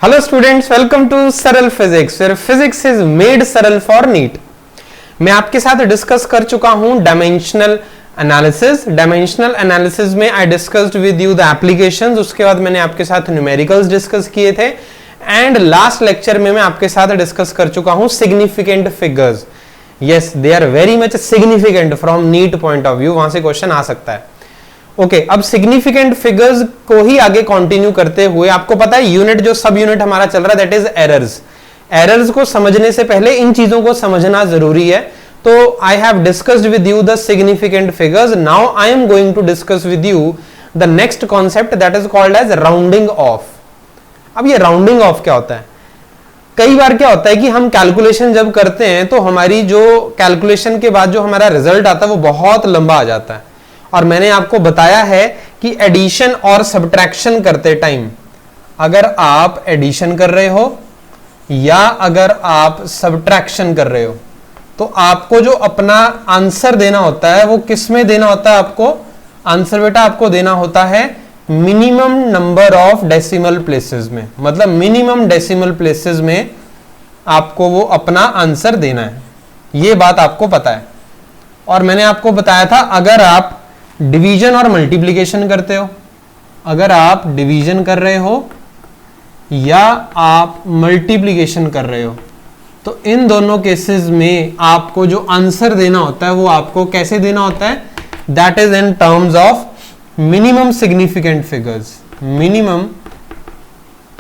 Hello students, welcome to Saral physics, where physics is made सरल for NEET. मैं आपके साथ डिस्कस कर चुका हूं डायमेंशनल एनालिसिस। डायमेंशनल एनालिसिस में I discussed with you the applications, उसके बाद मैंने आपके साथ न्यूमेरिकल्स डिस्कस किए थे एंड लास्ट लेक्चर में मैं आपके साथ डिस्कस कर चुका हूं significant figures. Yes, they are very much significant from NEET point of view, वहां से क्वेश्चन आ सकता है। ओके, अब सिग्निफिकेंट फिगर्स को ही आगे कंटिन्यू करते हुए आपको पता है यूनिट जो सब यूनिट हमारा चल रहा है दैट इज एरर्स। एरर्स को समझने से पहले इन चीजों को समझना जरूरी है। तो I have discussed with you the significant figures, now I am going to discuss with you the next concept that is called as rounding off. अब ये राउंडिंग ऑफ क्या होता है? कई बार क्या होता है कि हम कैलकुलेशन जब करते हैं तो हमारी जो कैलकुलेशन के बाद जो हमारा रिजल्ट आता है वो बहुत लंबा आ जाता है, और मैंने आपको बताया है कि एडिशन और सब्ट्रैक्शन करते टाइम अगर आप एडिशन कर रहे हो या अगर आप सब्ट्रैक्शन कर रहे हो तो आपको जो अपना आंसर देना होता है वो किस में देना होता है? आपको आंसर बेटा आपको देना होता है minimum number of decimal places में, मतलब मिनिमम डेसिमल प्लेसेस में आपको वो अपना आंसर देना है। ये बात आपको पता है। और मैंने आपको बताया था अगर आप डिवीजन और मल्टीप्लिकेशन करते हो, अगर आप डिवीजन कर रहे हो या आप मल्टीप्लिकेशन कर रहे हो तो इन दोनों केसेस में आपको जो आंसर देना होता है वो आपको कैसे देना होता है? That is in terms of minimum significant figures. Minimum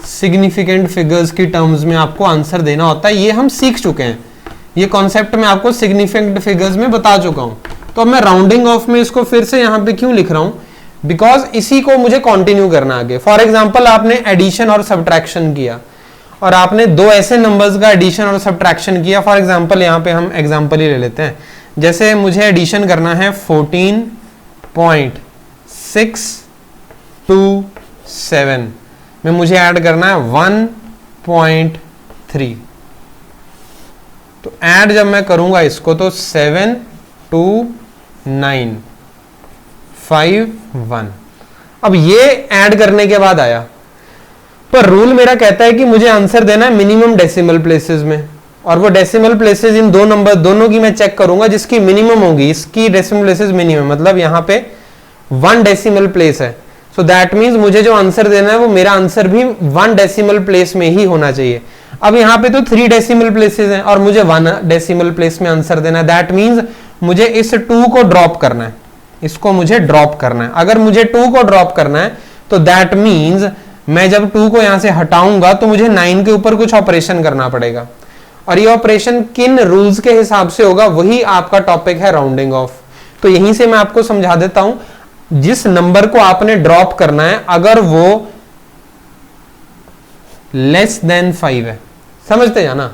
significant figures की टर्म्स में आपको आंसर देना होता है। ये हम सीख चुके हैं, ये कॉन्सेप्ट मैं आपको सिग्निफिकेंट फिगर्स में बता चुका हूं। तो अब मैं राउंडिंग ऑफ में इसको फिर से यहां पे क्यों लिख रहा हूं? बिकॉज इसी को मुझे कंटिन्यू करना आगे। फॉर एग्जांपल आपने एडिशन और सब्ट्रैक्शन किया और आपने दो ऐसे नंबर्स का एडिशन और सब्ट्रैक्शन किया। फॉर एग्जांपल यहां पे हम एग्जांपल ही ले लेते हैं, जैसे मुझे एडिशन करना है 14.627 में मुझे ऐड करना है 1.3। तो ऐड जब मैं करूंगा इसको तो 72951। अब ये ऐड करने के बाद आया, पर रूल मेरा कहता है कि मुझे आंसर देना है मिनिमम डेसिमल प्लेसेस में, और वो डेसिमल प्लेसेस इन दो नंबर दोनों की मैं चेक करूंगा, जिसकी मिनिमम होगी इसकी डेसिमल प्लेसेस मिनिमम, मतलब यहां पे 1 डेसिमल प्लेस है। सो दैट मींस मुझे जो आंसर देना है वो मेरा आंसर भी 1 डेसिमल प्लेस में ही होना चाहिए। अब यहां पे तो 3 डेसिमल प्लेसेस हैं और मुझे 1 डेसिमल प्लेस में आंसर देना है। दैट मींस मुझे इस 2 को ड्रॉप करना है, इसको मुझे ड्रॉप करना है। अगर मुझे 2 को ड्रॉप करना है तो दैट मींस मैं जब 2 को यहां से हटाऊंगा तो मुझे 9 के ऊपर कुछ ऑपरेशन करना पड़ेगा, और ये ऑपरेशन किन रूल्स के हिसाब से होगा वही आपका टॉपिक है राउंडिंग ऑफ। तो यहीं से मैं आपको समझा देता हूं, जिस नंबर को आपने ड्रॉप करना है अगर वो लेस देन 5 है, समझते जाना,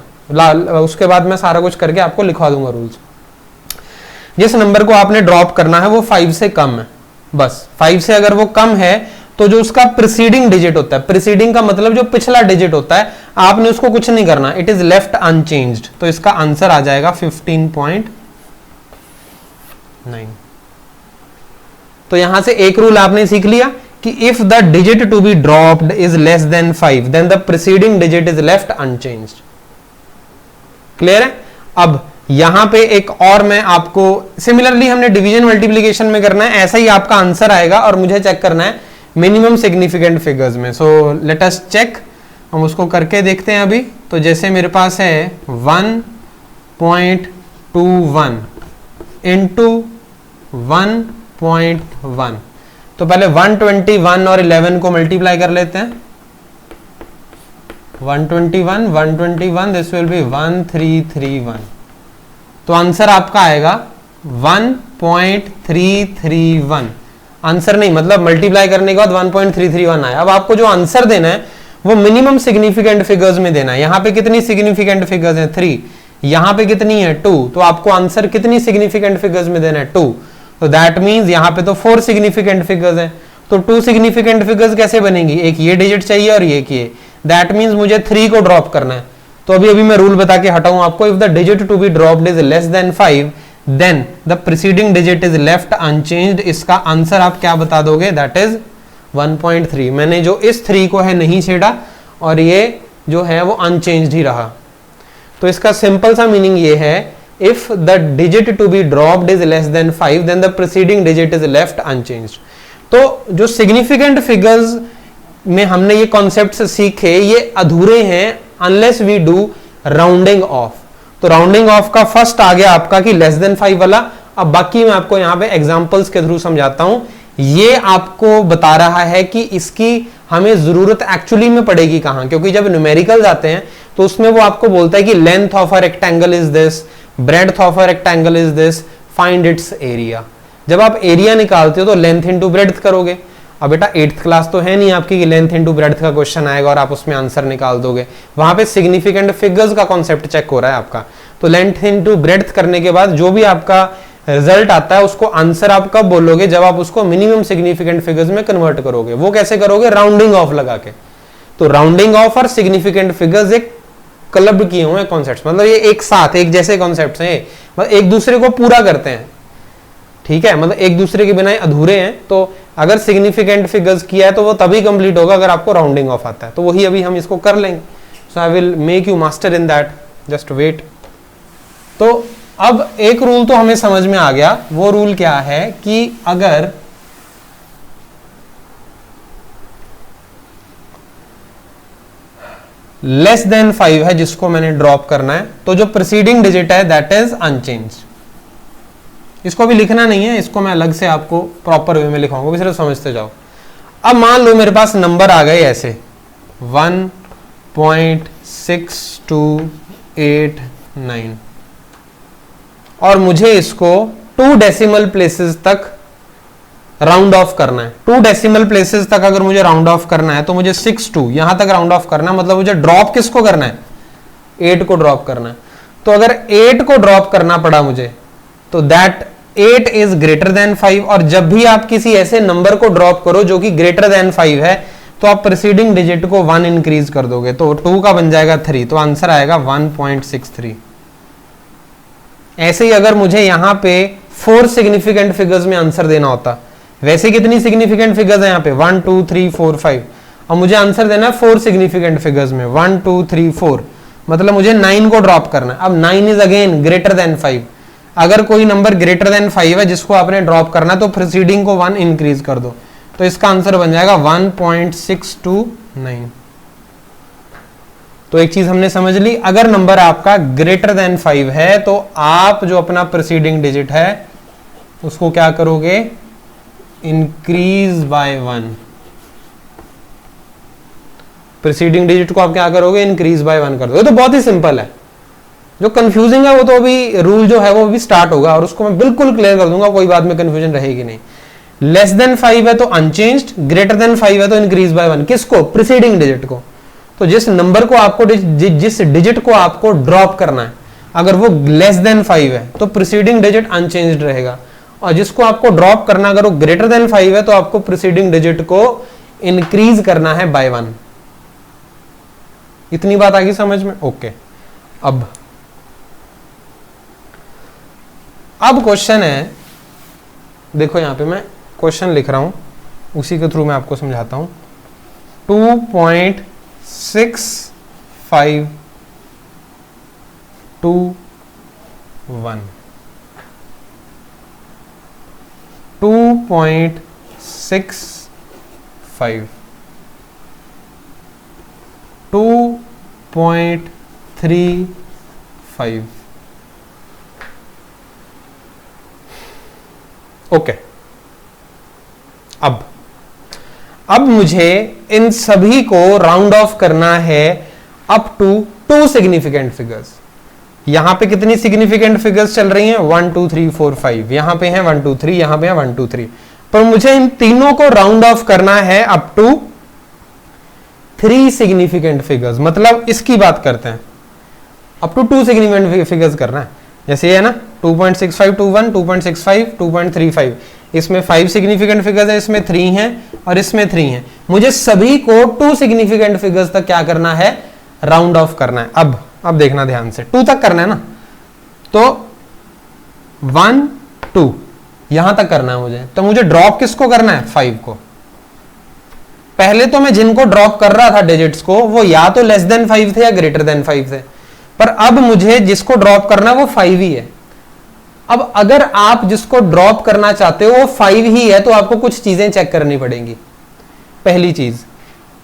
उसके बाद मैं सारा कुछ करके आपको लिखवा दूंगा रूल्स। जिस नंबर को आपने ड्रॉप करना है वो 5 से कम है, बस 5 से अगर वो कम है तो जो उसका प्रीसीडिंग डिजिट होता है, प्रीसीडिंग का मतलब जो पिछला डिजिट होता है, आपने उसको कुछ नहीं करना, इट इज लेफ्ट अनचेंज्ड। तो इसका आंसर आ जाएगा 15.9। तो यहां से एक रूल आपने सीख लिया कि if the digit to be dropped is less than 5 then the preceding digit is left unchanged. Clear है? अब यहां पे एक और मैं आपको सिमिलरली हमने डिवीजन मल्टीप्लिकेशन में करना है, ऐसा ही आपका आंसर आएगा और मुझे चेक करना है मिनिमम सिग्निफिकेंट फिगर्स में। सो लेट अस चेक, हम उसको करके देखते हैं अभी। तो जैसे मेरे पास है 1.21 इंटू 1.1, तो पहले 121 और 11 को मल्टीप्लाई कर लेते हैं। 121 दिस विल बी 1331। तो आंसर आपका आएगा 1.331। आंसर नहीं, मतलब मल्टीप्लाई करने के बाद 1.331 आया। अब आपको जो आंसर देना है वो मिनिमम सिग्निफिकेंट फिगर्स में देना है। यहां पे कितनी सिग्निफिकेंट फिगर्स हैं? 3। यहां पे कितनी है? 2। तो आपको आंसर कितनी सिग्निफिकेंट फिगर्स में देना है? 2। तो दैट मींस यहां पे तो 4 सिग्निफिकेंट फिगर्स हैं। तो 2 सिग्निफिकेंट फिगर्स कैसे बनेंगी? एक ये डिजिट चाहिए और ये किए, दैट मींस मुझे 3 को ड्रॉप करना है। तो अभी मैं रूल बता के हटाऊं आपको, if the digit to be dropped is less than 5 then the preceding digit is left unchanged. इसका आंसर आप क्या बता दोगे? That is 1.3। मैंने जो इस 3 को है नहीं छेड़ा और ये जो है वो अनचेंज्ड ही रहा। तो इसका सिंपल सा मीनिंग ये है, if the digit to be dropped is less than 5 then the preceding digit is left unchanged. तो जो सिग्निफिकेंट फिगर्स में हमने ये कॉन्सेप्ट सीखे ये अधूरे हैं unless we do rounding off. तो राउंडिंग ऑफ का फर्स्ट आ गया आपका कि लेस देन 5 वाला। अब बाकी मैं आपको यहां पे एग्जांपल्स के थ्रू समझाता हूं। ये आपको बता रहा है कि इसकी हमें जरूरत एक्चुअली में पड़ेगी कहां, क्योंकि जब न्यूमेरिकल्स आते हैं तो उसमें वो आपको बोलता है कि length of a rectangle is this, breadth of a rectangle is this, find its area. जब आप एरिया निकालते हो तो लेंथ इंटू ब्रेड्थ करोगे। अब बेटा 8th क्लास तो है नहीं आपकी कि लेंथ इंटू ब्रेड्थ का क्वेश्चन आएगा और आप उसमें आंसर निकाल दोगे। वहां पे सिग्निफिकेंट फिगर्स का कॉन्सेप्ट चेक हो रहा है आपका। तो लेंथ इंटू ब्रेड्थ करने के बाद जो भी आपका रिजल्ट आता है उसको आंसर आप कब बोलोगे, जब आप उसको मिनिमम सिग्निफिकेंट फिगर्स में कन्वर्ट करोगे। वो कैसे करोगे, राउंडिंग ऑफ लगा के। तो राउंडिंग ऑफ और सिग्निफिकेंट फिगर्स एक क्लब किए हुए कॉन्सेप्ट, मतलब ये एक साथ एक जैसे कॉन्सेप्ट हैं, मतलब एक दूसरे को पूरा करते हैं। ठीक है, मतलब एक दूसरे के बिना अधूरे हैं। तो अगर सिग्निफिकेंट फिगर्स किया है तो वो तभी कंप्लीट होगा अगर आपको राउंडिंग ऑफ आता है। तो वही अभी हम इसको कर लेंगे। So I will make you master in that, just wait. तो अब एक रूल तो हमें समझ में आ गया। वो रूल क्या है कि अगर लेस देन 5 है जिसको मैंने ड्रॉप करना है, तो जो प्रीसीडिंग डिजिट है दैट इज अनचेंज्ड। इसको भी लिखना नहीं है, इसको मैं अलग से आपको प्रॉपर वे में लिखाऊंगा, सिर्फ समझते जाओ। अब मान लो मेरे पास नंबर आ गए ऐसे 1.6289 और मुझे इसको 2 डेसिमल प्लेसेस तक राउंड ऑफ करना है। 2 डेसिमल प्लेसेस तक अगर मुझे राउंड ऑफ करना है तो मुझे 62 यहां तक राउंड ऑफ करना है। मतलब मुझे ड्रॉप किसको करना है, 8 को ड्रॉप करना है। तो अगर 8 को ड्रॉप करना पड़ा मुझे तो दैट 8 इज ग्रेटर देन 5। और जब भी आप किसी ऐसे नंबर को ड्रॉप करो जो कि ग्रेटर देन 5 है तो आप प्रीसीडिंग डिजिट को 1 इंक्रीज कर दोगे। तो 2 का बन जाएगा 3, तो आंसर आएगा 1.63। ऐसे ही अगर मुझे यहां पे 4 सिग्निफिकेंट फिगर्स में आंसर देना होता, वैसे कितनी सिग्निफिकेंट फिगर्स है यहाँ पे 1 2 3 4 5, और मुझे आंसर देना है 4 सिग्निफिकेंट फिगर्स में 1 2 3 4, मतलब मुझे 9 को ड्रॉप करना है। अब 9 इज अगेन ग्रेटर देन 5। अगर कोई नंबर ग्रेटर देन 5 है जिसको आपने ड्रॉप करना है तो प्रीसीडिंग को 1 इंक्रीज कर दो। तो इसका आंसर बन जाएगा 1.629। तो एक चीज हमने समझ ली, अगर नंबर आपका ग्रेटर देन 5 है तो आप जो अपना प्रीसीडिंग डिजिट है उसको क्या करोगे, इंक्रीज बाय 1। प्रीसीडिंग डिजिट को आप क्या करोगे, इंक्रीज बाय 1 कर दो। तो बहुत ही सिंपल है। जो कंफ्यूजिंग है वो तो अभी रूल जो है वो भी स्टार्ट होगा और उसको मैं बिल्कुल क्लियर कर दूंगा, कोई बात में कंफ्यूजन रहेगी नहीं। लेस देन 5 है तो अनचेंज्ड, ग्रेटर देन 5 है तो इंक्रीज बाय 1। किसको, प्रीसीडिंग डिजिट को। तो जिस नंबर को आपको जिस डिजिट को आपको ड्रॉप करना है अगर वो लेस देन 5 है तो प्रीसीडिंग डिजिट अनचेंज्ड रहेगा, और जिसको आपको ड्रॉप करना अगर वो ग्रेटर देन 5 है तो आपको प्रीसीडिंग डिजिट को इंक्रीज करना है बाय 1। इतनी बात आ गई समझ में? ओके। अब क्वेश्चन है, देखो यहां पे मैं क्वेश्चन लिख रहा हूं, उसी के थ्रू मैं आपको समझाता हूं। 2.6521 2.65 2.35। ओके। अब मुझे इन सभी को राउंड ऑफ करना है अप टू 2 सिग्निफिकेंट फिगर्स। यहां पे कितनी सिग्निफिकेंट फिगर्स चल रही हैं, 1 2 3 4 5। यहां पे हैं 1 2 3, यहां पे हैं 1 2 3। पर मुझे इन तीनों को राउंड ऑफ करना है अप टू 3 सिग्निफिकेंट फिगर्स। मतलब इसकी बात करते हैं, अप टू 2 सिग्निफिकेंट फिगर्स करना है। जैसे ये है ना 2.6521, 2.65, 2.35। इसमें 5 सिग्निफिकेंट फिगर्स है, इसमें 3 हैं और इसमें 3 हैं। मुझे सभी को 2 सिग्निफिकेंट फिगर्स तक क्या करना है, राउंड ऑफ करना है। अब देखना ध्यान से, 2 तक करना है ना, तो 1 2 यहां तक करना है मुझे। तो मुझे ड्रॉप किसको करना है, 5 को। पहले तो मैं जिनको ड्रॉप कर रहा था डिजिट्स को वो या तो लेस देन 5 थे या ग्रेटर देन 5 थे, पर अब मुझे जिसको ड्रॉप करना है वो 5 ही है। अब अगर आप जिसको ड्रॉप करना चाहते हो वो 5 ही है तो आपको कुछ चीजें चेक करनी पड़ेंगी। पहली चीज,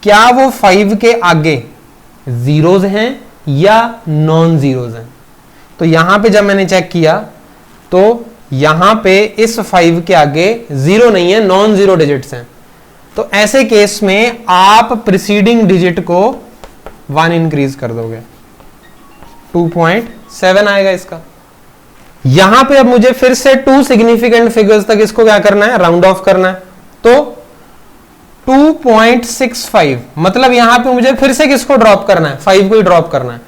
क्या वो 5 के आगे जीरोज हैं या नॉन जीरोज हैं। तो यहां पे जब मैंने चेक किया तो यहां पे इस 5 के आगे जीरो नहीं है, नॉन जीरो डिजिट्स हैं। तो ऐसे केस में आप प्रीसीडिंग डिजिट को 1 इंक्रीज कर दोगे, 2.7 आएगा इसका। यहां पे अब मुझे फिर से 2 सिग्निफिकेंट फिगर्स तक इसको क्या करना है, राउंड ऑफ करना है। तो 2.65, मतलब यहां पे मुझे फिर से किसको ड्रॉप करना है, 5 को ही ड्रॉप करना है।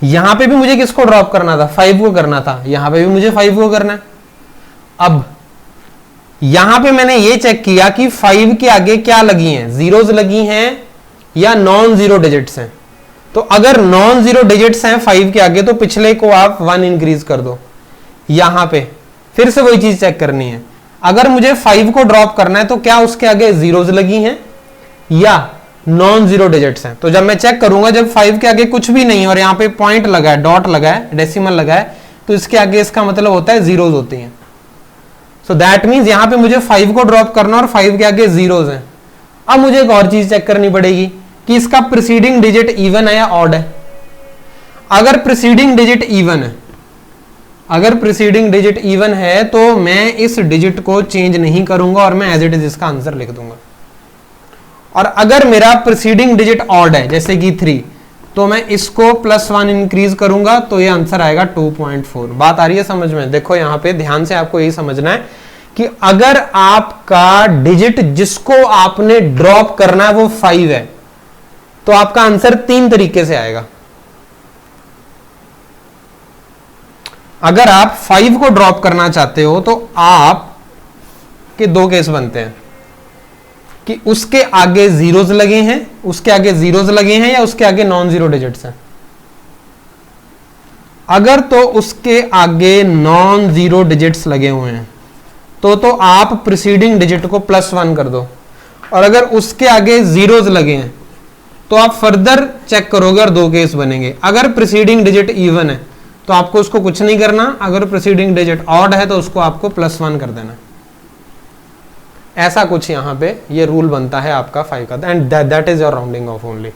यहां पे भी मुझे किसको ड्रॉप करना था, 5 को करना था। यहां पे भी मुझे 5 को करना है। अब यहां पे मैंने ये चेक किया कि 5 के आगे क्या लगी हैं, जीरोज लगी हैं या नॉन जीरो डिजिट्स हैं। तो अगर नॉन जीरो डिजिट्स हैं 5 के आगे तो पिछले को आप 1 इंक्रीज कर दो। यहां पे फिर से वही चीज चेक करनी है, अगर मुझे 5 को ड्रॉप करना है तो क्या उसके आगे जीरोज लगी हैं या नॉन जीरो डिजिट्स हैं। तो जब मैं चेक करूंगा, जब 5 के आगे कुछ भी नहीं है और यहां पे पॉइंट लगा है, डॉट लगा है, डेसिमल लगा है, तो इसके आगे इसका मतलब होता है जीरोज होती हैं। सो दैट मीन्स यहां पे मुझे 5 को ड्रॉप करना और 5 के आगे जीरोज हैं। अब मुझे एक और चीज चेक करनी पड़ेगी कि इसका प्रीसीडिंग डिजिट इवन है या ऑड है। अगर प्रीसीडिंग डिजिट इवन है, अगर प्रीसीडिंग डिजिट इवन है तो मैं इस डिजिट को चेंज नहीं करूंगा और मैं एज इट इज इसका आंसर लिख दूंगा। और अगर मेरा प्रीसीडिंग डिजिट ऑड है जैसे कि 3, तो मैं इसको +1 इंक्रीज करूंगा तो ये आंसर आएगा 2.4। बात आ रही है समझ में। देखो यहां पे ध्यान से आपको यही समझना है कि अगर आपका डिजिट जिसको आपने ड्रॉप करना है वो 5 है तो आपका आंसर 3 तरीके से आएगा। अगर आप 5 को ड्रॉप करना चाहते हो तो आप के 2 केस बनते हैं कि उसके आगे जीरोज लगे हैं, उसके आगे जीरोज लगे हैं या उसके आगे नॉन जीरो डिजिट्स हैं। अगर तो उसके आगे नॉन जीरो डिजिट्स लगे हुए हैं तो आप प्रीसीडिंग डिजिट को +1 कर दो, और अगर उसके आगे जीरोज लगे हैं तो आप फर्दर चेक करोगे और 2 केस बनेंगे। अगर प्रीसीडिंग डिजिट इवन है तो आपको उसको कुछ नहीं करना, अगर प्रीसीडिंग डिजिट ऑड है तो उसको आपको +1 कर देना। ऐसा कुछ यहां पे ये रूल बनता है आपका 5 का, and that is your rounding off only.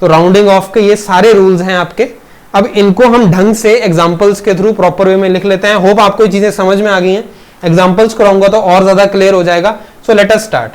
तो राउंडिंग ऑफ के ये सारे रूल्स हैं आपके। अब इनको हम ढंग से एग्जांपल्स के थ्रू प्रॉपर वे में लिख लेते हैं। होप आपको ये चीजें समझ में आ गई हैं। एग्जांपल्स कराऊंगा तो और ज्यादा क्लियर हो जाएगा। So let us start.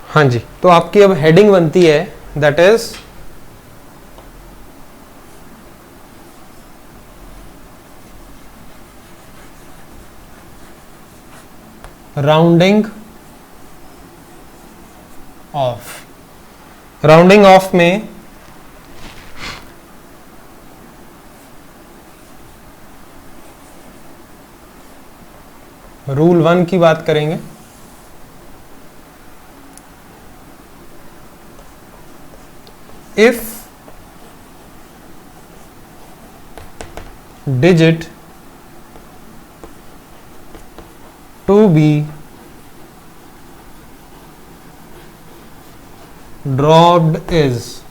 हाँ जी, तो आपकी अब हेडिंग बनती है that is rounding off. Rounding of में रूल 1 की बात करेंगे। If digit to be dropped is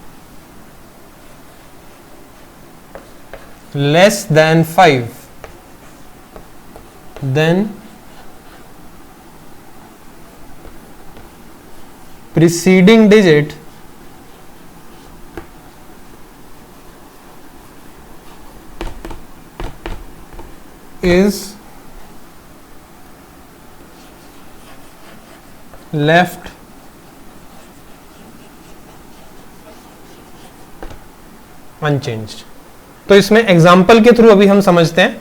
less than 5, then preceding digit is left unchanged। तो इसमें एग्जाम्पल के थ्रू अभी हम समझते हैं,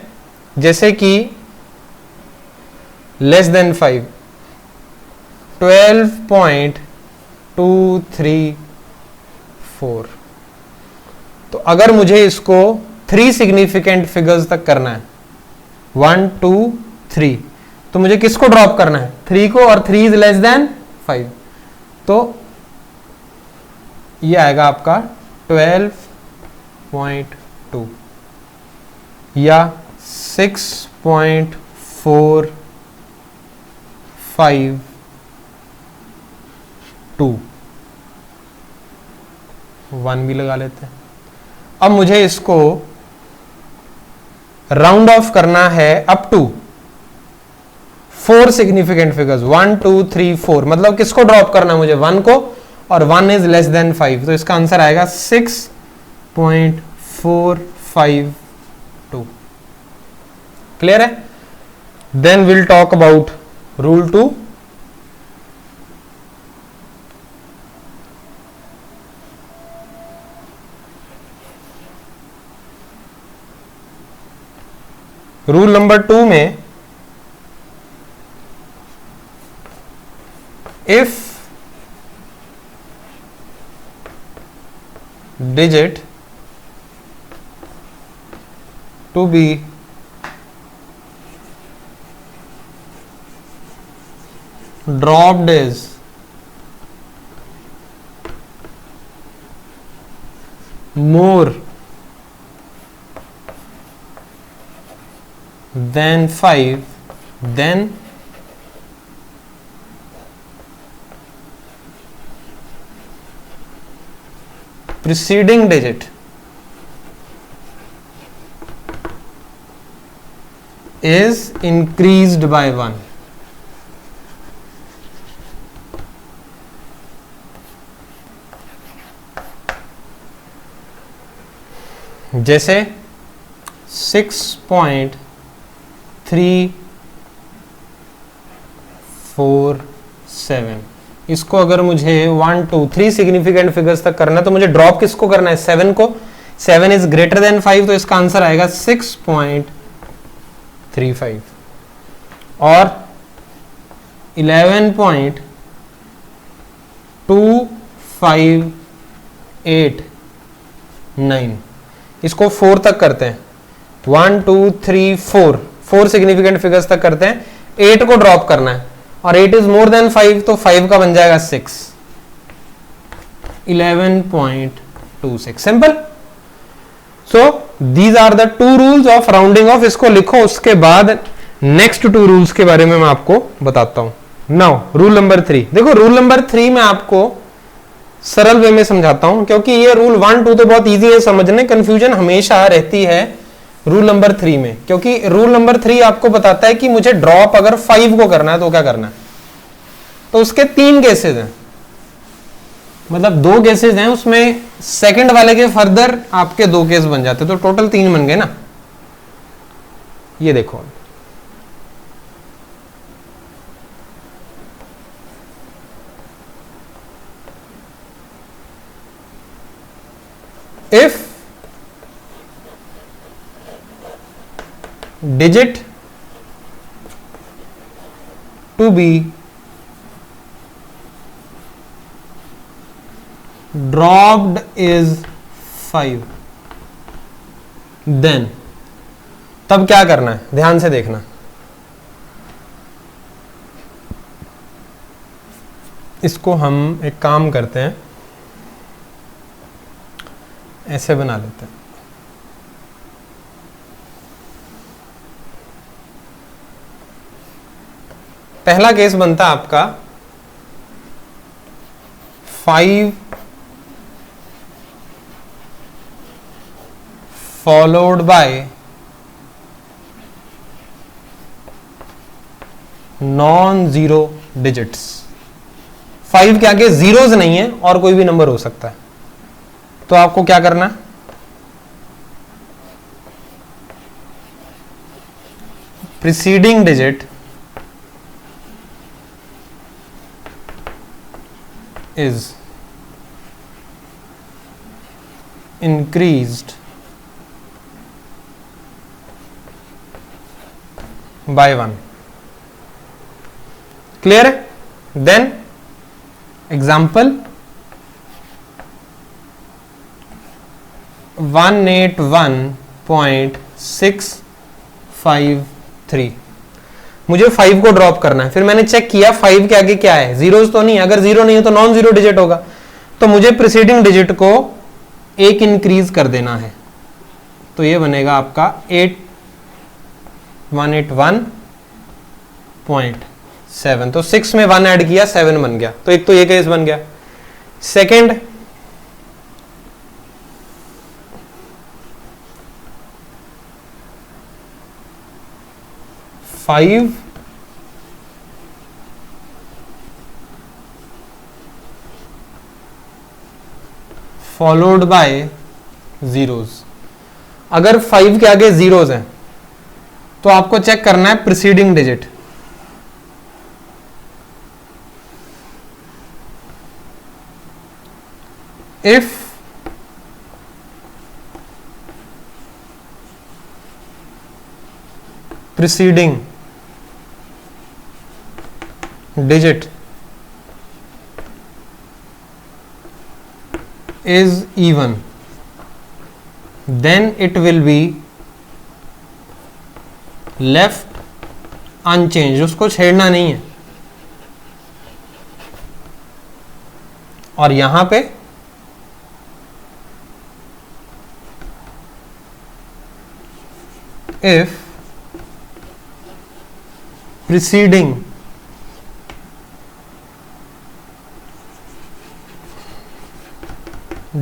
जैसे कि लेस देन 5, 12.234। तो अगर मुझे इसको 3 सिग्निफिकेंट फिगर्स तक करना है, 1 2 3, तो मुझे किसको ड्रॉप करना है? 3 को, और 3 इज लेस देन 5, तो ये आएगा आपका 12.2 या 6.452, 1 भी लगा लेते हैं। अब मुझे इसको राउंड ऑफ करना है अप टू 4 सिग्निफिकेंट फिगर्स, 1 2 3 4, मतलब किसको ड्रॉप करना है मुझे? 1 को, और 1 इज लेस देन 5, तो इसका आंसर आएगा 6.452। क्लियर है? Then will talk about rule 2। Rule number 2 में if digit to be dropped is more than 5, then preceding digit is increased by 1। जैसे 6.347, इसको अगर मुझे 1 2 3 सिग्निफिकेंट फिगर्स तक करना है तो मुझे ड्रॉप किसको करना है? 7 को। 7 इज ग्रेटर देन 5, तो इसका आंसर आएगा 6.35। और 11.2589, इसको 4 तक करते हैं। 1 2 3 4 सिग्निफिकेंट फिगर्स तक करते हैं। 8 को ड्रॉप करना है, और 8 इज मोर देन 5, तो 5 का बन जाएगा 6, 11.26। Simple. So these are the 2 rules of rounding off. इसको लिखो, उसके बाद नेक्स्ट 2 रूल्स के बारे में मैं आपको बताता हूं। Now rule number 3। देखो, रूल नंबर 3 में आपको सरल वे में समझाता हूं, क्योंकि ये रूल 1 2 तो बहुत इजी है समझने, कंफ्यूजन हमेशा रहती है रूल नंबर 3 में, क्योंकि रूल नंबर 3 आपको बताता है कि मुझे ड्रॉप अगर 5 को करना है तो क्या करना है। तो उसके 3 केसेस हैं, मतलब 2 केसेस हैं, उसमें सेकंड वाले के फर्दर आपके 2 केस बन जाते, तो टोटल 3 बन गए ना। ये देखो, if digit to be dropped is 5, then तब क्या करना है? ध्यान से देखना। इसको हम एक काम करते हैं, ऐसे बना लेते हैं। पहला केस बनता है आपका 5 followed by non zero digits. 5 के आगे जीरोज नहीं है और कोई भी नंबर हो सकता है, तो आपको क्या करना है? Preceding digit is increased by 1। Clear है? Then example 181.653। मुझे 5 को ड्रॉप करना है। फिर मैंने चेक किया 5 के आगे क्या है, जीरोस तो नहीं, अगर जीरो नहीं है तो नॉन जीरो डिजिट होगा, तो मुझे प्रीसीडिंग डिजिट को एक इंक्रीज कर देना है, तो ये बनेगा आपका 8181.7। तो 6 में 1 ऐड किया 7 बन गया, तो एक तो ये केस बन गया। Second, five followed by zeros. अगर 5 के आगे जीरोज हैं तो आपको चेक करना है preceding digit. If preceding digit is even, then it will be left unchanged, उसको छेड़ना नहीं है। और यहां पे if preceding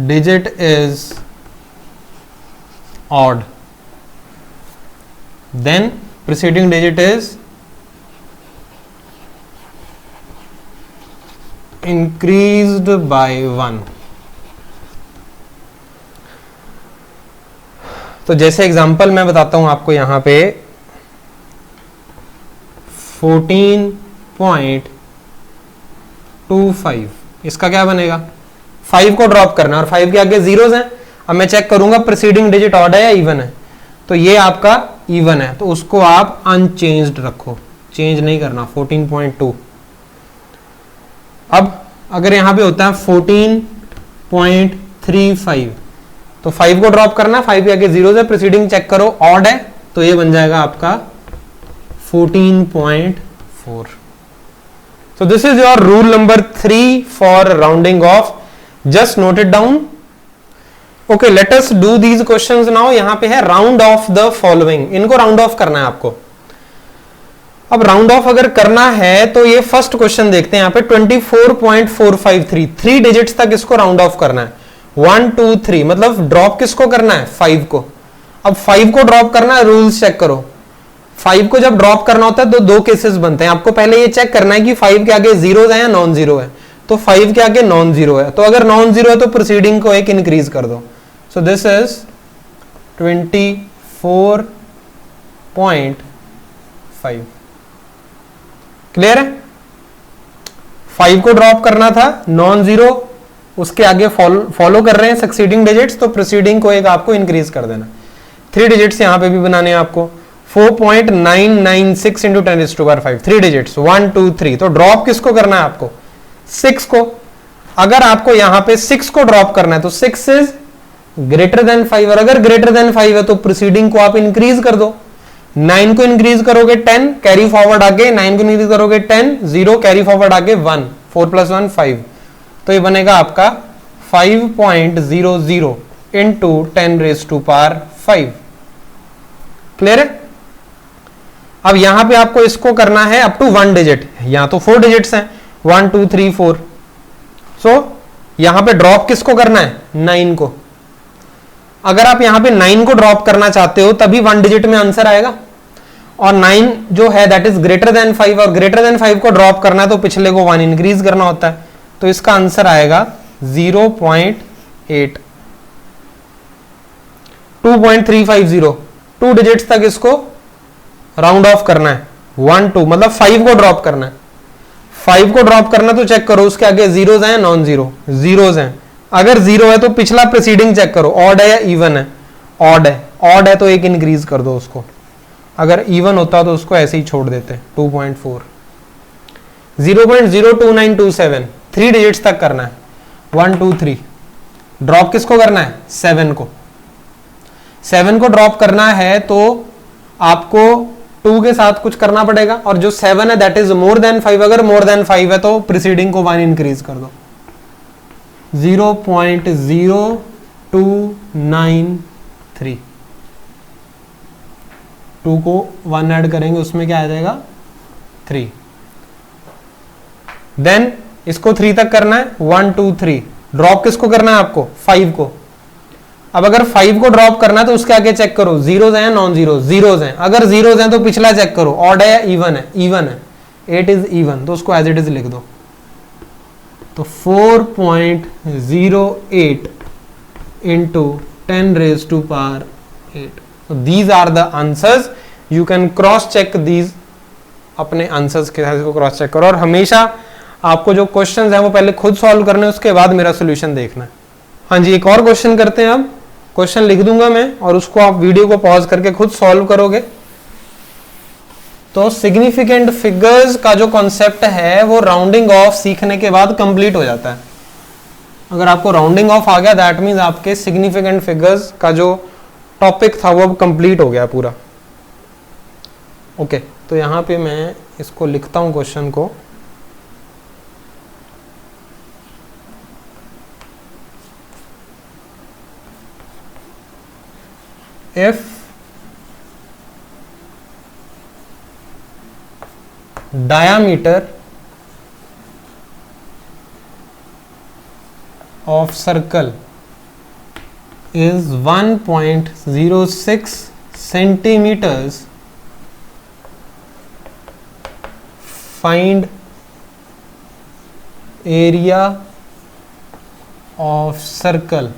digit is odd, then preceding digit is increased by 1। तो जैसे एग्जांपल मैं बताता हूं आपको, यहां पे 14.25, इसका क्या बनेगा, 5 को ड्रॉप करना और 5 के आगे जीरोस हैं। अब मैं चेक करूंगा प्रीसीडिंग डिजिट ऑड है या इवन है, तो ये आपका इवन है, तो उसको आप अनचेंज्ड रखो, चेंज नहीं करना, 14.2। अब अगर यहां पे होता है 14.35, तो 5 को ड्रॉप करना, 5 के आगे जीरोस है, प्रीसीडिंग चेक करो ऑड है, तो ये बन जाएगा आपका 14.4। So this is your rule number 3 for rounding off. Just note it down. Okay, let us do these questions now. यहां पे है round off the following. इनको round off करना है आपको। अब round off अगर करना है तो ये फर्स्ट क्वेश्चन देखते हैं, यहाँ पे 24.453, 3 डिजिट्स तक इसको राउंड ऑफ करना है। 1 2 3, मतलब ड्रॉप किसको करना है, 5 को। अब 5 को ड्रॉप करना है, रूल्स चेक करो। 5 को जब ड्रॉप करना होता है तो दो केसेस बनते हैं, आपको पहले ये चेक करना है कि 5 के आगे जीरो है या नॉन जीरो है, तो 5 के आगे नॉन जीरो है, तो अगर नॉन जीरो है तो प्रोसीडिंग को एक इंक्रीज कर दो। So this is 24.5। क्लियर है? 5 को ड्रॉप करना था, नॉन जीरो, उसके आगे फॉलो कर रहे हैं सक्सीडिंग डिजिट्स, तो प्रोसीडिंग को एक आपको इंक्रीज कर देना। 3 डिजिट्स यहां पे भी बनाने हैं आपको, 4.996 इंटू 10⁵, 3 डिजिट्स 1 2 3। तो ड्रॉप किसको करना है आपको, 6 को। अगर आपको यहां पे 6 को ड्रॉप करना है तो 6 इज ग्रेटर देन 5, और अगर ग्रेटर देन 5 है तो प्रोसीडिंग को आप इंक्रीज कर दो। 9 को इंक्रीज करोगे 10, कैरी फॉरवर्ड आगे, 9 को इंक्रीज करोगे 10, 0 कैरी फॉरवर्ड आगे 1, 4 + 1 5, तो ये बनेगा आपका 5.00 इंटू 10⁵। क्लियर है? अब यहां पे आपको इसको करना है अप टू 1 डिजिट, यहां तो 4 डिजिट्स हैं, 1 2 3 4। सो यहां पे ड्रॉप किसको करना है, 9 को। अगर आप यहां पे 9 को ड्रॉप करना चाहते हो तभी 1 डिजिट में आंसर आएगा, और 9 जो है दैट इज ग्रेटर देन 5, और ग्रेटर देन 5 को ड्रॉप करना है तो पिछले को 1 इंक्रीज करना होता है, तो इसका आंसर आएगा 0.8। 2.350, 2 डिजिट्स तक इसको राउंड ऑफ करना है, 1 2, मतलब 5 को ड्रॉप करना है। 5 को ड्रॉप करना तो चेक करो उसके आगे जीरोज हैं, नॉन जीरो, जीरोज हैं। अगर जीरो है तो पिछला प्रीसीडिंग चेक करो, ऑड है या इवन है, ऑड है, ऑड है तो एक इंक्रीज कर दो उसको, अगर इवन होता तो उसको ऐसे ही छोड़ देते। 2.4, 0.02927, 3 डिजिट्स तक करना है, 1 2 3। ड्रॉप किसको करना है, 7 को। 7 को ड्रॉप करना है तो आपको 2 के साथ कुछ करना पड़ेगा, और जो 7 है दैट इज मोर देन 5, अगर मोर देन 5 है तो प्रीसीडिंग को 1 इंक्रीज कर दो, 0.0293, 2 को 1 ऐड करेंगे उसमें क्या आ जाएगा 3, देन इसको 3 तक करना है, 1 2 3, ड्रॉप किसको करना है आपको 5 को। अब अगर 5 को ड्रॉप करना है तो उसके आगे चेक करो जीरोज हैं नॉन जीरो, जीरोज हैं, अगर जीरोज हैं तो पिछला चेक करो ऑड है या इवन है, इवन है, 8 इज इवन, तो उसको एज इट इज लिख दो, तो 4.08 into 10 raised to power 8. So these are the answers. You can cross check these, अपने आंसर्स के साथ इसको क्रॉस चेक करो, और हमेशा आपको जो क्वेश्चंस हैं वो पहले खुद सॉल्व करने हैं, उसके बाद मेरा सोल्यूशन देखना है। हाँ जी, एक और क्वेश्चन करते हैं। अब क्वेश्चन लिख दूंगा मैं और उसको आप वीडियो को पॉज करके खुद सॉल्व करोगे। तो सिग्निफिकेंट फिगर्स का जो कॉन्सेप्ट है वो राउंडिंग ऑफ सीखने के बाद कंप्लीट हो जाता है। अगर आपको राउंडिंग ऑफ आ गया दैट मीन्स आपके सिग्निफिकेंट फिगर्स का जो टॉपिक था वो अब कंप्लीट हो गया पूरा। ओके, तो यहां पे मैं इसको लिखता हूं क्वेश्चन को। If diameter of circle is 1.06 centimeters, find area of circle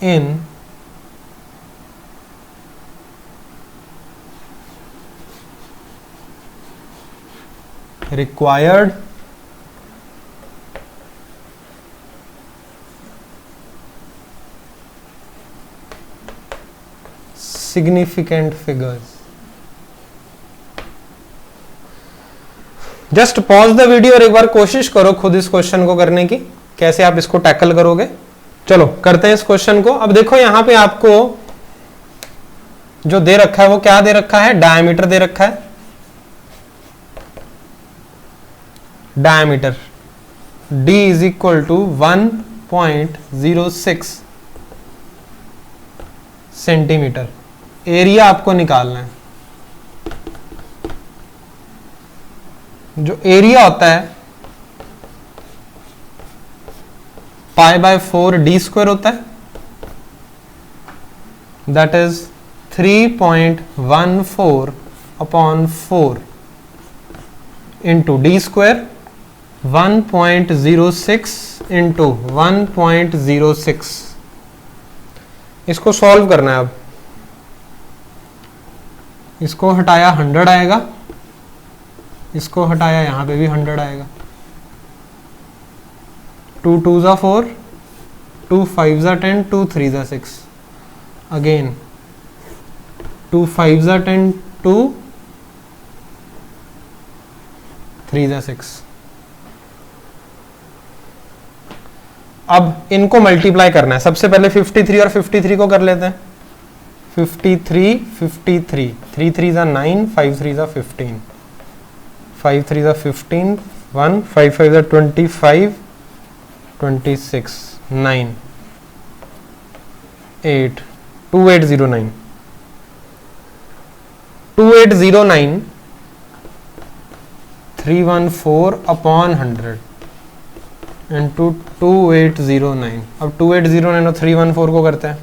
in required significant figures। Just pause the video और एक बार कोशिश करो खुद इस क्वेश्चन को करने की, कैसे आप इसको टैकल करोगे। चलो करते हैं इस क्वेश्चन को। अब देखो यहां पे आपको जो दे रखा है वो क्या दे रखा है, डायमीटर दे रखा है। Diameter d is equal to 1.06 centimetre. Area आपको निकालना है। जो एरिया होता है π/4 d स्क्वायर होता है, that is 3.14 upon 4 into D square, 1.06 into 1.06। इसको सॉल्व करना है। अब इसको हटाया 100 आएगा, इसको हटाया यहां पे भी 100 आएगा। 2 2s are 4, 2 5s are 10, 2 3s are 6, again 2 5s are 10, 2 3s are 6। अब इनको मल्टीप्लाई करना है। सबसे पहले 53 और 53 को कर लेते हैं। 53 53, 3 3s are 9, 5 3s are 15, 5 3s are 15, 1 5 5s are 25, 26 9 8 2809 2809 314 upon 100 into 2809। अब 2809 और 314 को करते हैं।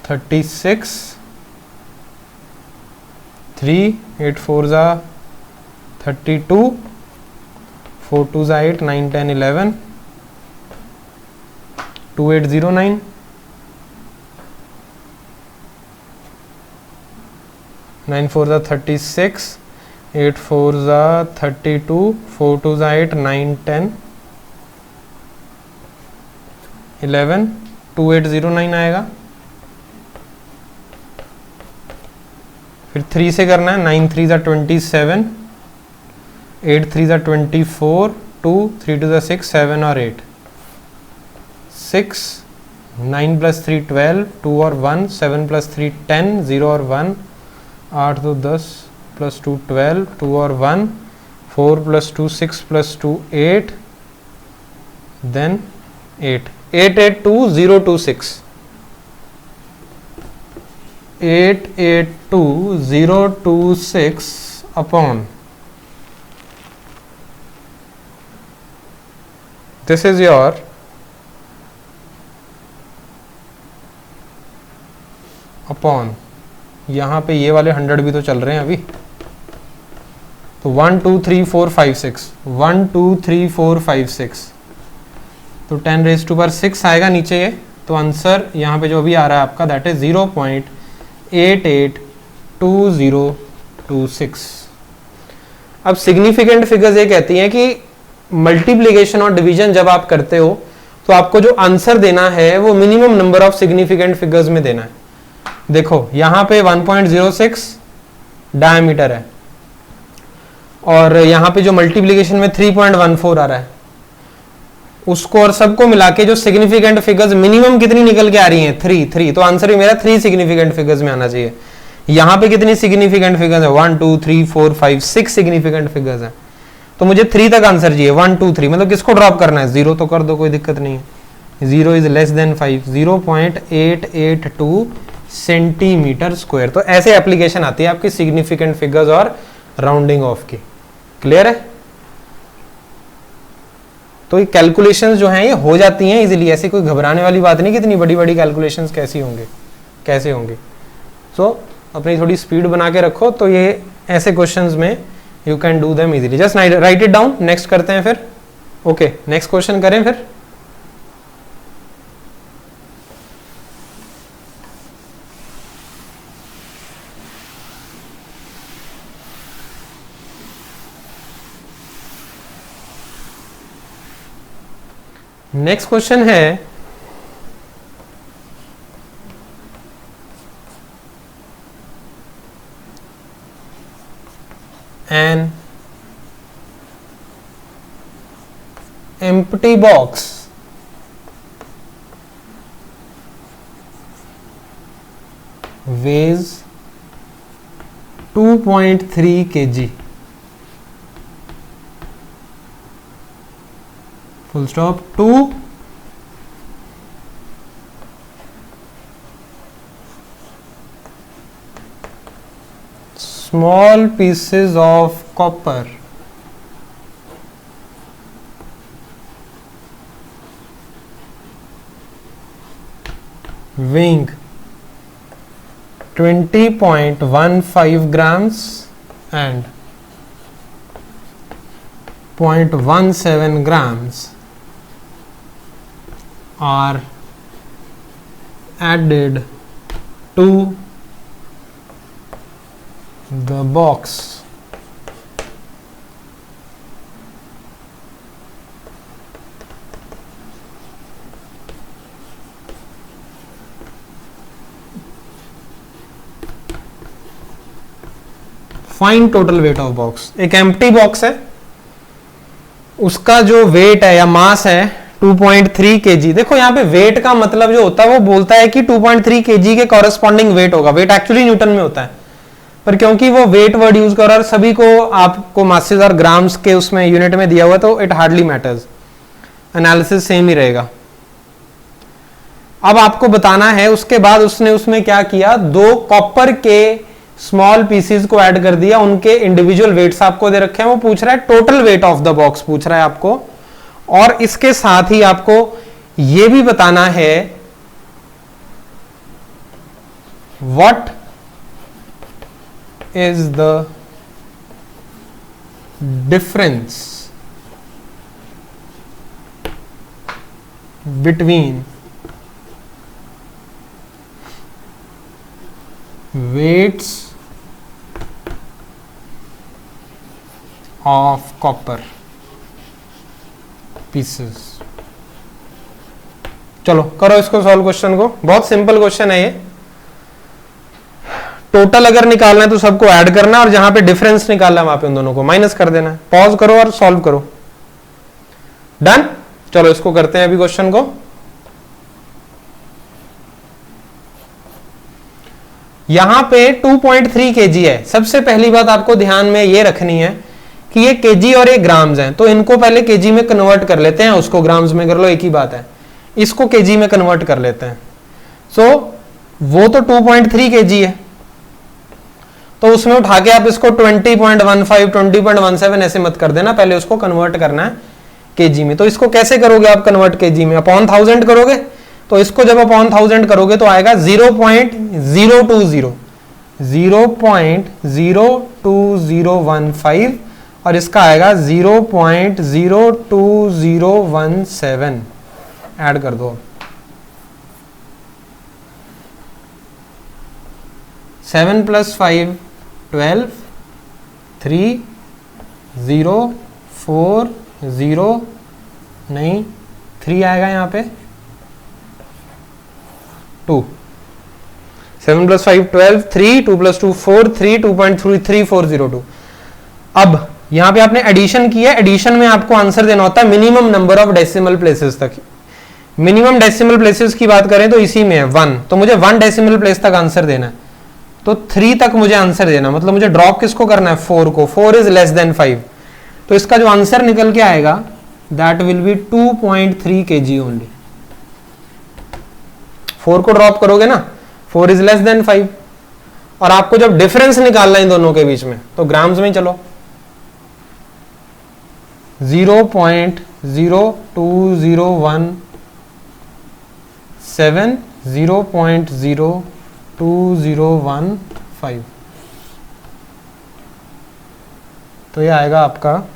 36 3 8 4s are 32, 4 2s are 8, 9 10 11, 2809, 9 4s are 36, 8 4s are 32, 4 2s are 8, 9 10 11, 2809 आएगा। फिर 3 से करना है। 9 3s are 27, 8 3s are 24, 2 3 2s are 6, 7 और 8, 6, 9 + 3 12, 2 और 1, 7 + 3 10, 0 और 1, 8 2 10 + 2 12, 2 और 1, 4 + 2 6 + 2 8, then 8, 8 8 2 0 2 6, 8 8 2 0 2 6 upon, this is your upon, यहां पे ये वाले 100 भी तो चल रहे हैं अभी, तो 1 2 3 4 5 6, 1 2 3 4 5 6, तो 10⁻6 आएगा नीचे ये, तो आंसर यहाँ पे जो भी आ रहा है आपका दैट इज 0.882026। अब सिग्निफिकेंट फिगर्स ये कहती हैं कि मल्टीप्लिकेशन और डिवीजन जब आप करते हो तो आपको जो आंसर देना है वो minimum number of significant figures में देना है। देखो यहां पे 1.06 डायमीटर है और यहां पे जो मल्टीप्लिकेशन में 3.14 आ रहा है, उसको और सबको मिला के जो सिग्निफिकेंट फिगर्स मिनिमम कितनी निकल के आ रही हैं 3, तो आंसर भी मेरा 3 सिग्निफिकेंट फिगर्स में आना चाहिए। यहां पे कितनी सिग्निफिकेंट फिगर्स है 1 2 3 4 5 6 सिग्निफिकेंट फिगर्स है, तो मुझे 3 तक आंसर चाहिए। 1 2 3 मतलब किसको ड्रॉप करना है, 0 तो कर दो, कोई दिक्कत नहीं है। 0 is less than 5, 0.882 centimetre square. तो ऐसे एप्लीकेशन आती है आपकी सिग्निफिकेंट फिगर्स और राउंडिंग ऑफ की। क्लियर है? तो ये कैलकुलेशंस जो हैं ये हो जाती हैं इजीली, ऐसी कोई घबराने वाली बात नहीं कि इतनी बड़ी बड़ी कैलकुलेशंस कैसे होंगे। सो अपनी थोड़ी स्पीड बना के रखो, तो ये ऐसे क्वेश्चंस में you can do them easily. Just right it down. Next करते हैं फिर। ओके, नेक्स्ट क्वेश्चन करें फिर। नेक्स्ट क्वेश्चन है an empty box weighs 2.3 kg, full stop, 2 small pieces of copper weighing 20.15 grams and 0.17 grams are added to the box find total weight of box. एक empty box है, उसका जो wait है या मास है 2.3 kg। देखो यहाँ पे वेट का मतलब जो होता है वो बोलता है कि 2.3 kg के कॉरेस्पॉन्डिंग वेट होगा। वेट एक्चुअली न्यूटन में होता है, पर क्योंकि वो वेट वर्ड यूज कर रहा है, सभी को आपको मासेस और ग्राम्स के उसमें यूनिट में दिया हुआ, तो it hardly matters, analysis same ही रहेगा। अब आपको बताना है, उसके बाद उसने उसमें क्या किया, 2 कॉपर के स्मॉल पीसेस को ऐड कर दिया, उनके इंडिविजुअल वेट्स आपको दे रखे हैं। वो पूछ रहा है total weight of the box पूछ रहा है आपको, और इसके साथ ही आपको यह भी बताना है what is the difference between weights of copper pieces। चलो करो इसको सॉल्व क्वेश्चन को। बहुत सिंपल क्वेश्चन है ये। टोटल अगर निकालना है तो सबको ऐड करना, और जहां पे डिफरेंस निकालना है वहां पे उन दोनों को माइनस कर देना है। पॉज करो और सॉल्व करो। डन। चलो इसको करते हैं अभी क्वेश्चन को। यहां पे 2.3 kg है। सबसे पहली बात आपको ध्यान में ये रखनी है कि ये kg और ये ग्राम्स हैं, तो इनको पहले kg में कन्वर्ट कर लेते हैं, उसको ग्राम्स में कर लो, एक ही बात है। इसको kg में कन्वर्ट कर लेते हैं। सो वो तो 2.3 kg है, तो उसमें उठा के आप इसको 20.15 20.17 ऐसे मत कर देना, पहले उसको कन्वर्ट करना है kg में। तो इसको कैसे करोगे आप कन्वर्ट kg में? अपॉन 1000 करोगे, तो इसको जब अपॉन 1000 करोगे तो आएगा 0.020 0.02015 और इसका आएगा 0.02017। ऐड कर दो। 7 + 5 12 3 0 4 0 नहीं 3 आएगा यहाँ पे 2। 7 + 5 12 3 2 + 2 4 3 2.3402। अब यहां पे आपने एडिशन किया, एडिशन में आपको आंसर देना होता है minimum number of decimal places तक। मिनिमम डेसिमल प्लेसेस की बात करें तो इसी में है 1, तो मुझे 1 डेसिमल प्लेस तक आंसर देना है, तो 3 तक मुझे आंसर देना, मतलब मुझे ड्रॉप किसको करना है? 4 को। 4 इज लेस देन 5, तो इसका जो आंसर निकल के आएगा that will B 2.3 kg only. 4 को ड्रॉप करोगे ना, 4 इज लेस देन 5, और आपको जब डिफरेंस निकालना है इन दोनों के बीच में तो ग्राम्स में ही चलो। 0.02017 0.02015, तो ये आएगा आपका,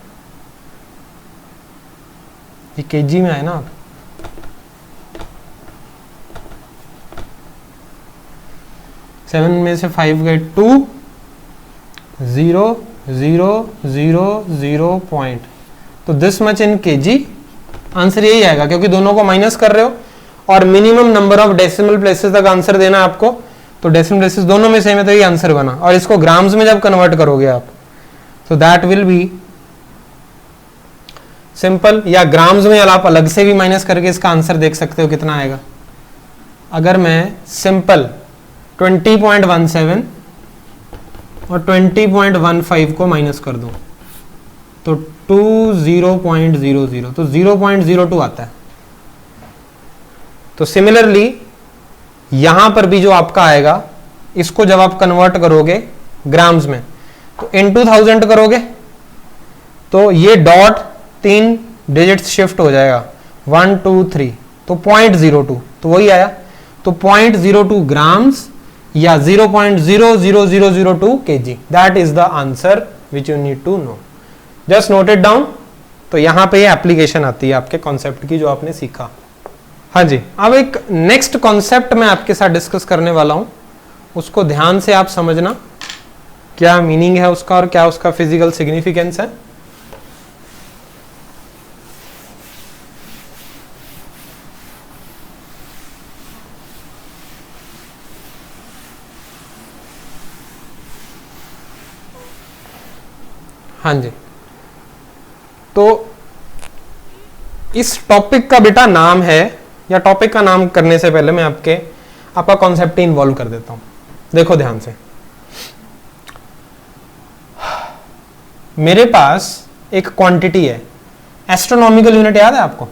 ये केजी में आए ना आप, सेवन में से 5 गए 2 0 0 0 0 पॉइंट, तो this much in KG. Answer यही आएगा क्योंकि दोनों को माइनस कर रहे हो और minimum number of decimal places तक आंसर देना है आपको, तो डेसिमल प्लेसेस दोनों में सेम है, तो ये आंसर बना। और इसको ग्राम्स में जब कन्वर्ट करोगे आप तो दैट विल बी सिंपल, या ग्राम्स में आप अलग से भी माइनस करके इसका आंसर देख सकते हो कितना आएगा। अगर मैं सिंपल 20.17 और 20.15 को माइनस कर दूं तो 20.00, तो 0.02 आता है। तो सिमिलरली यहां पर भी जो आपका आएगा, इसको जब आप कन्वर्ट करोगे ग्राम्स में तो इनटू 1000 करोगे तो ये डॉट 3 डिजिट्स शिफ्ट हो जाएगा 1 2 3, तो 0.02, तो वही आया। तो 0.02 ग्राम्स या 0.00002 kg, that is the answer which you need to know. Just note it down. तो यहां पे ये एप्लीकेशन आती है आपके कॉन्सेप्ट की जो आपने सीखा। हाँ जी, अब एक नेक्स्ट कॉन्सेप्ट मैं आपके साथ डिस्कस करने वाला हूं, उसको ध्यान से आप समझना क्या मीनिंग है उसका और क्या उसका फिजिकल सिग्निफिकेंस है। हाँ जी, तो इस टॉपिक का बेटा नाम है, या टॉपिक का नाम करने से पहले मैं आपका कॉन्सेप्ट ही इन्वॉल्व कर देता हूं। देखो ध्यान से, मेरे पास एक क्वांटिटी है, एस्ट्रोनॉमिकल यूनिट याद है आपको,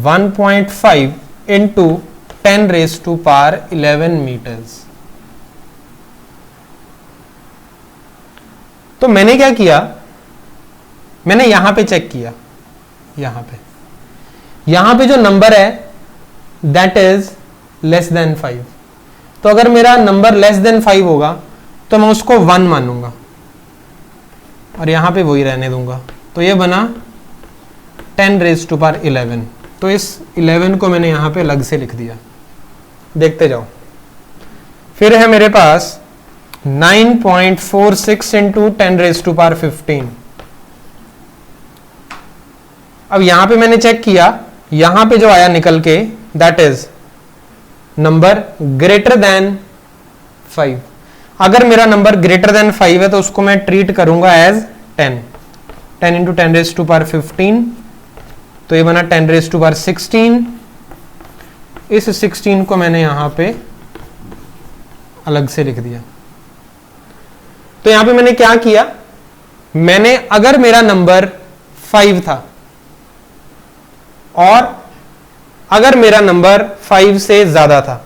1.5 इंटू 10⁻11 मीटर्स। तो मैंने क्या किया, मैंने यहां पे चेक किया, यहां पे जो नंबर है दैट इज लेस देन 5। तो अगर मेरा नंबर लेस देन 5 होगा तो मैं उसको 1 मानूंगा और यहां पे वही रहने दूंगा। तो ये बना 10⁻11। तो इस 11 को मैंने यहां पे अलग से लिख दिया, देखते जाओ। फिर है मेरे पास 9.46 इंटू 10⁻15। अब यहां पे मैंने चेक किया, यहां पे जो आया निकल के that is number greater than 5। अगर मेरा नंबर ग्रेटर देन 5 है तो उसको मैं ट्रीट करूंगा एज 10 इंटू 10⁻15, तो ये बना 10⁻16। इस 16 को मैंने यहां पे अलग से लिख दिया। तो यहां पे मैंने क्या किया, मैंने अगर मेरा नंबर 5 था और अगर मेरा नंबर 5 से ज्यादा था,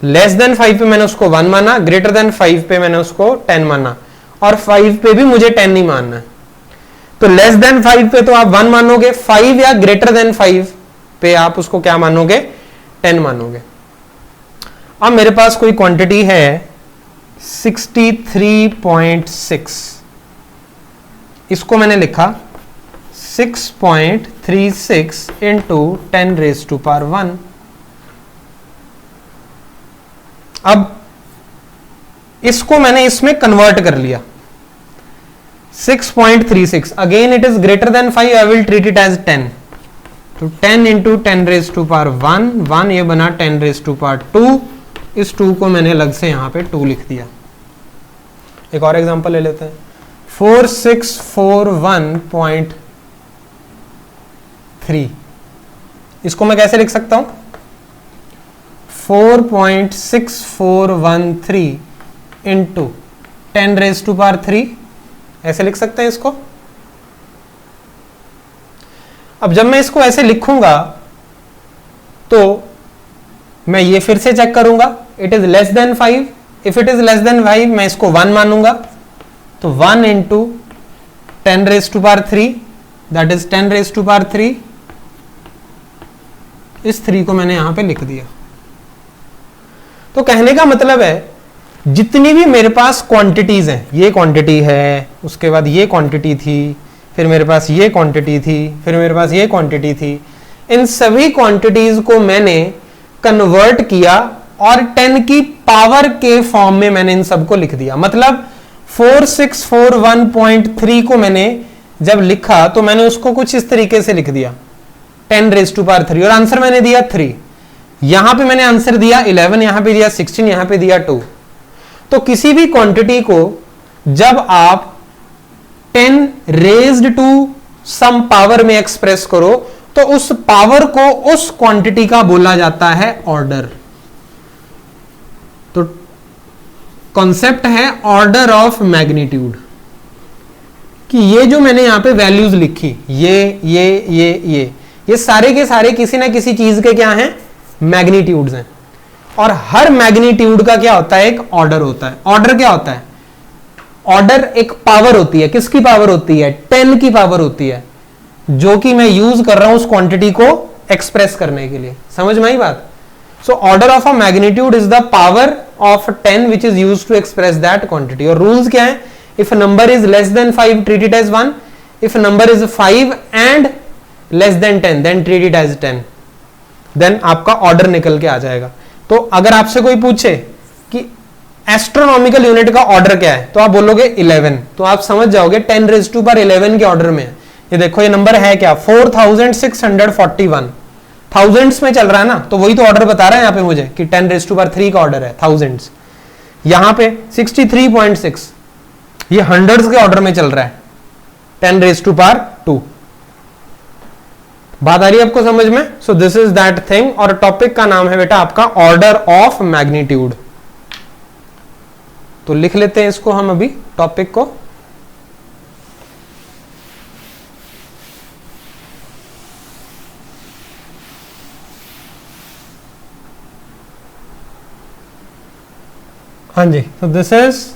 लेस देन 5 पे मैंने उसको 1 माना, ग्रेटर देन 5 पे मैंने उसको 10 माना, और 5 पे भी मुझे 10 नहीं मानना है। तो लेस देन 5 पे तो आप 1 मानोगे, 5 या ग्रेटर देन 5 पे आप उसको क्या मानोगे, 10 मानोगे। अब मेरे पास कोई क्वांटिटी है 63.6, इसको मैंने लिखा 6.36 इंटू 10⁻⁻1। अब इसको मैंने इसमें कन्वर्ट कर लिया 6.36, again it is greater than 5, I will treat it as 10। तो 10 इंटू 10⁻1, 1 ये बना 10⁻2, इस 2 को मैंने अलग से यहां पे 2 लिख दिया। एक और एग्जांपल ले लेते हैं, 4641.3, इसको मैं कैसे लिख सकता हूं, 4.6413 इंटू 10⁻3, ऐसे लिख सकते हैं इसको। अब जब मैं इसको ऐसे लिखूंगा तो मैं ये फिर से चेक करूंगा, it is less than 5, if it is less than 5 मैं इसको 1 मानूंगा, तो 1 इंटू 10⁻3 दैट इज 10⁻3, इस 3 को मैंने यहां पे लिख दिया। तो कहने का मतलब है जितनी भी मेरे पास क्वांटिटीज हैं, ये क्वांटिटी है, उसके बाद ये क्वांटिटी थी, फिर मेरे पास ये क्वांटिटी थी, फिर मेरे पास ये क्वांटिटी थी, इन सभी क्वांटिटीज को मैंने कन्वर्ट किया और 10 की पावर के फॉर्म में मैंने इन सबको लिख दिया। मतलब 4641.3 को मैंने जब लिखा तो मैंने उसको कुछ इस तरीके से लिख दिया 10⁻3, और आंसर मैंने दिया 3। यहां पे मैंने आंसर दिया 11, यहां पे दिया 16, यहां पे दिया 2। तो किसी भी क्वांटिटी को जब आप 10 रेज्ड टू सम पावर में एक्सप्रेस करो तो उस पावर को उस क्वांटिटी का बोला जाता है ऑर्डर। तो कॉन्सेप्ट है ऑर्डर ऑफ मैग्नीट्यूड, कि ये जो मैंने यहां पे वैल्यूज लिखी, ये सारे के सारे किसी ना किसी चीज के क्या हैं, मैग्नीट्यूड्स हैं। और हर मैग्नीट्यूड का क्या होता है, एक ऑर्डर होता है। ऑर्डर क्या होता है, ऑर्डर एक पावर होती है, किसकी पावर होती है, 10 की पावर होती है, जो कि मैं यूज कर रहा हूं उस क्वांटिटी को एक्सप्रेस करने के लिए। समझ में आई बात। So order of a magnitude is the power of 10 which is use to express that quantity. और रूल्स क्या है, if number is less than 5 treat it as 1, if number is 5 and less than 10 then treat it as 10, then आपका order निकल के आ जाएगा। तो अगर आपसे कोई पूछे कि एस्ट्रोनॉमिकल यूनिट का ऑर्डर क्या है, तो आप बोलोगे 11, तो आप समझ जाओगे 10⁻11 के ऑर्डर में। ये देखो ये नंबर है क्या, 4641, थाउजेंड्स में चल रहा है ना, तो वही तो ऑर्डर बता रहा है यहाँ पे मुझे कि 10⁻3 का ऑर्डर है थाउजेंड्स। यहाँ पे 63.6 ये हंड्रेड्स के ऑर्डर में चल रहा है, 10⁻2। बात आ रही है आपको समझ में। So this is that thing, और टॉपिक का नाम है बेटा आपका ऑर्डर ऑफ मैग्नीट्यूड। तो लिख लेते हैं इसको हम अभी टॉपिक को। हाँ जी, तो this is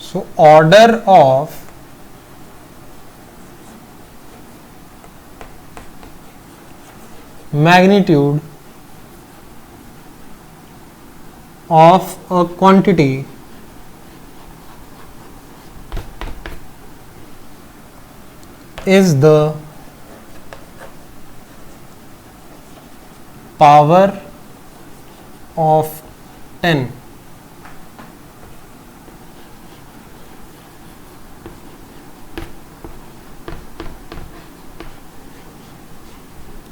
so order of magnitude of a quantity is the power of 10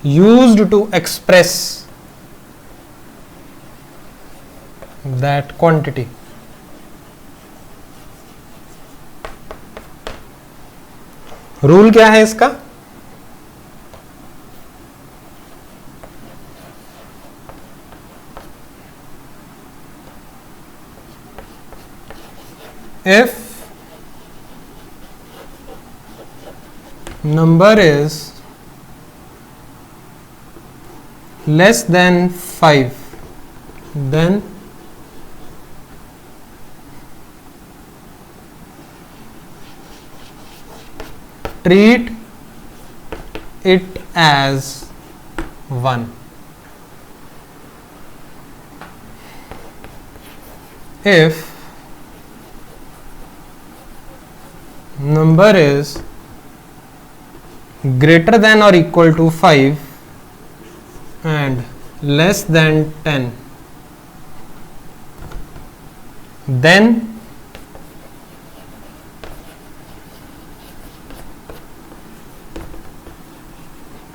used to express that quantity. Rule क्या है इसका? If number is less than 5, then treat it as 1. If number is greater than or equal to 5 and less than 10, then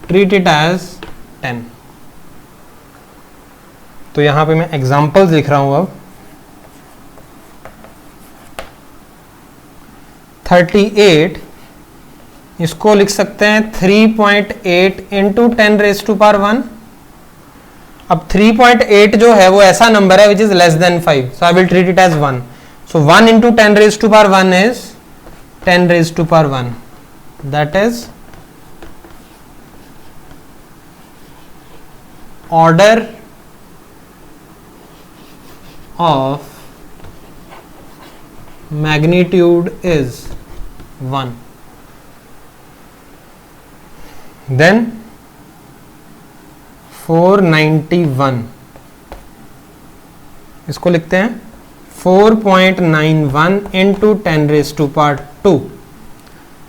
treat it as 10. तो यहां पे मैं examples लिख रहा हूं अब 38, इसको लिख सकते हैं 3.8 इंटू 10 रेज टू पावर 1. अब 3.8 जो है वो ऐसा नंबर है which is less than 5, so I will treat it as 1. सो 1 into 10 raise to power 1 is 10 raise to power 1, that is order of magnitude is 1. Then 491, इसको लिखते हैं 4.91 इंटू 10 रेज टू पावर 2.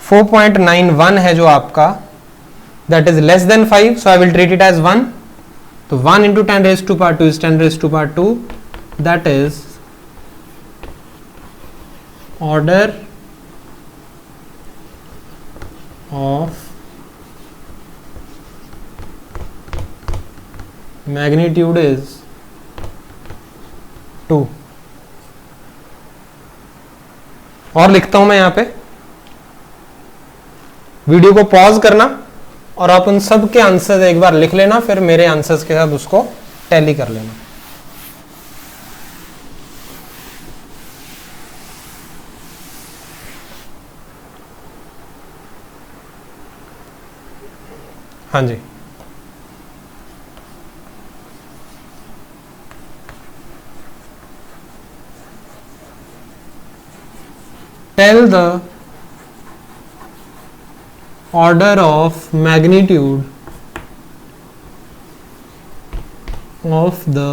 4.91 है जो आपका, that is less than 5, so I will treat it as 1. तो 1 into 10 raise to power 2 is 10 raise to power 2, that is order of magnitude is 2. और लिखता हूं मैं यहां पे, वीडियो को पॉज करना और आप उन सब के आंसर्स एक बार लिख लेना, फिर मेरे आंसर्स के साथ उसको टैली कर लेना. हाँ जी, tell the order of magnitude of the